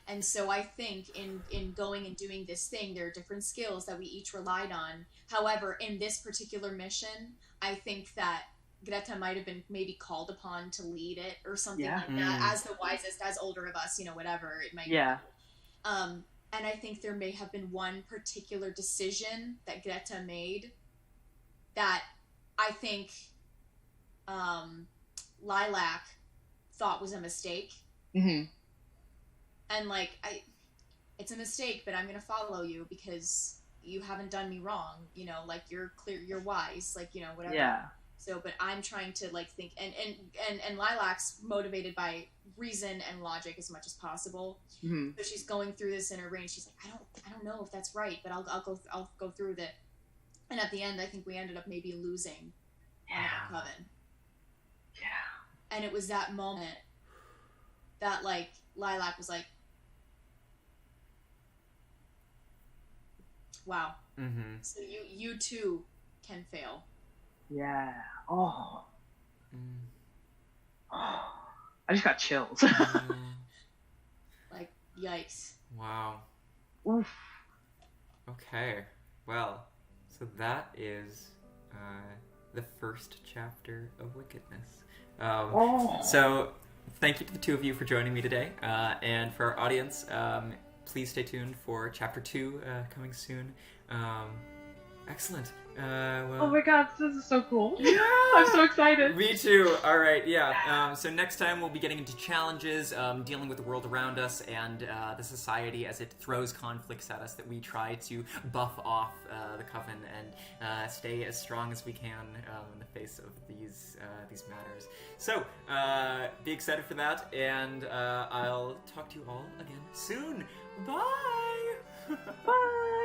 And so I think in going and doing this thing, there are different skills that we each relied on. However, in this particular mission, I think that Greta might have been maybe called upon to lead it or something like that, as the wisest, as older of us, whatever it might be. And I think there may have been one particular decision that Greta made that I think Lilac thought was a mistake. Mm-hmm. And it's a mistake, but I'm gonna follow you because you haven't done me wrong. You know, like you're clear, you're wise, like you know whatever. Yeah. So, but I'm trying to like think, and Lilac's motivated by reason and logic as much as possible. Mm-hmm. So she's going through this in her brain. She's like, I don't know if that's right, but I'll go through with it. And at the end, I think we ended up maybe losing one of the Coven. Yeah. And it was that moment that like Lilac was like, wow. Mm-hmm. So you too can fail. Yeah. Oh. Mm. Oh. I just got chills. Like, yikes. Wow. Oof. Okay. Well, so that is the first chapter of Wickedness. So thank you to the two of you for joining me today. And for our audience, please stay tuned for chapter 2 coming soon. Excellent. Well, Oh my god, this is so cool. yeah! I'm so excited. Me too. All right, yeah. So next time we'll be getting into challenges, dealing with the world around us and the society as it throws conflicts at us that we try to buff off the Coven and stay as strong as we can in the face of these matters. So be excited for that, and I'll talk to you all again soon. Bye. Bye.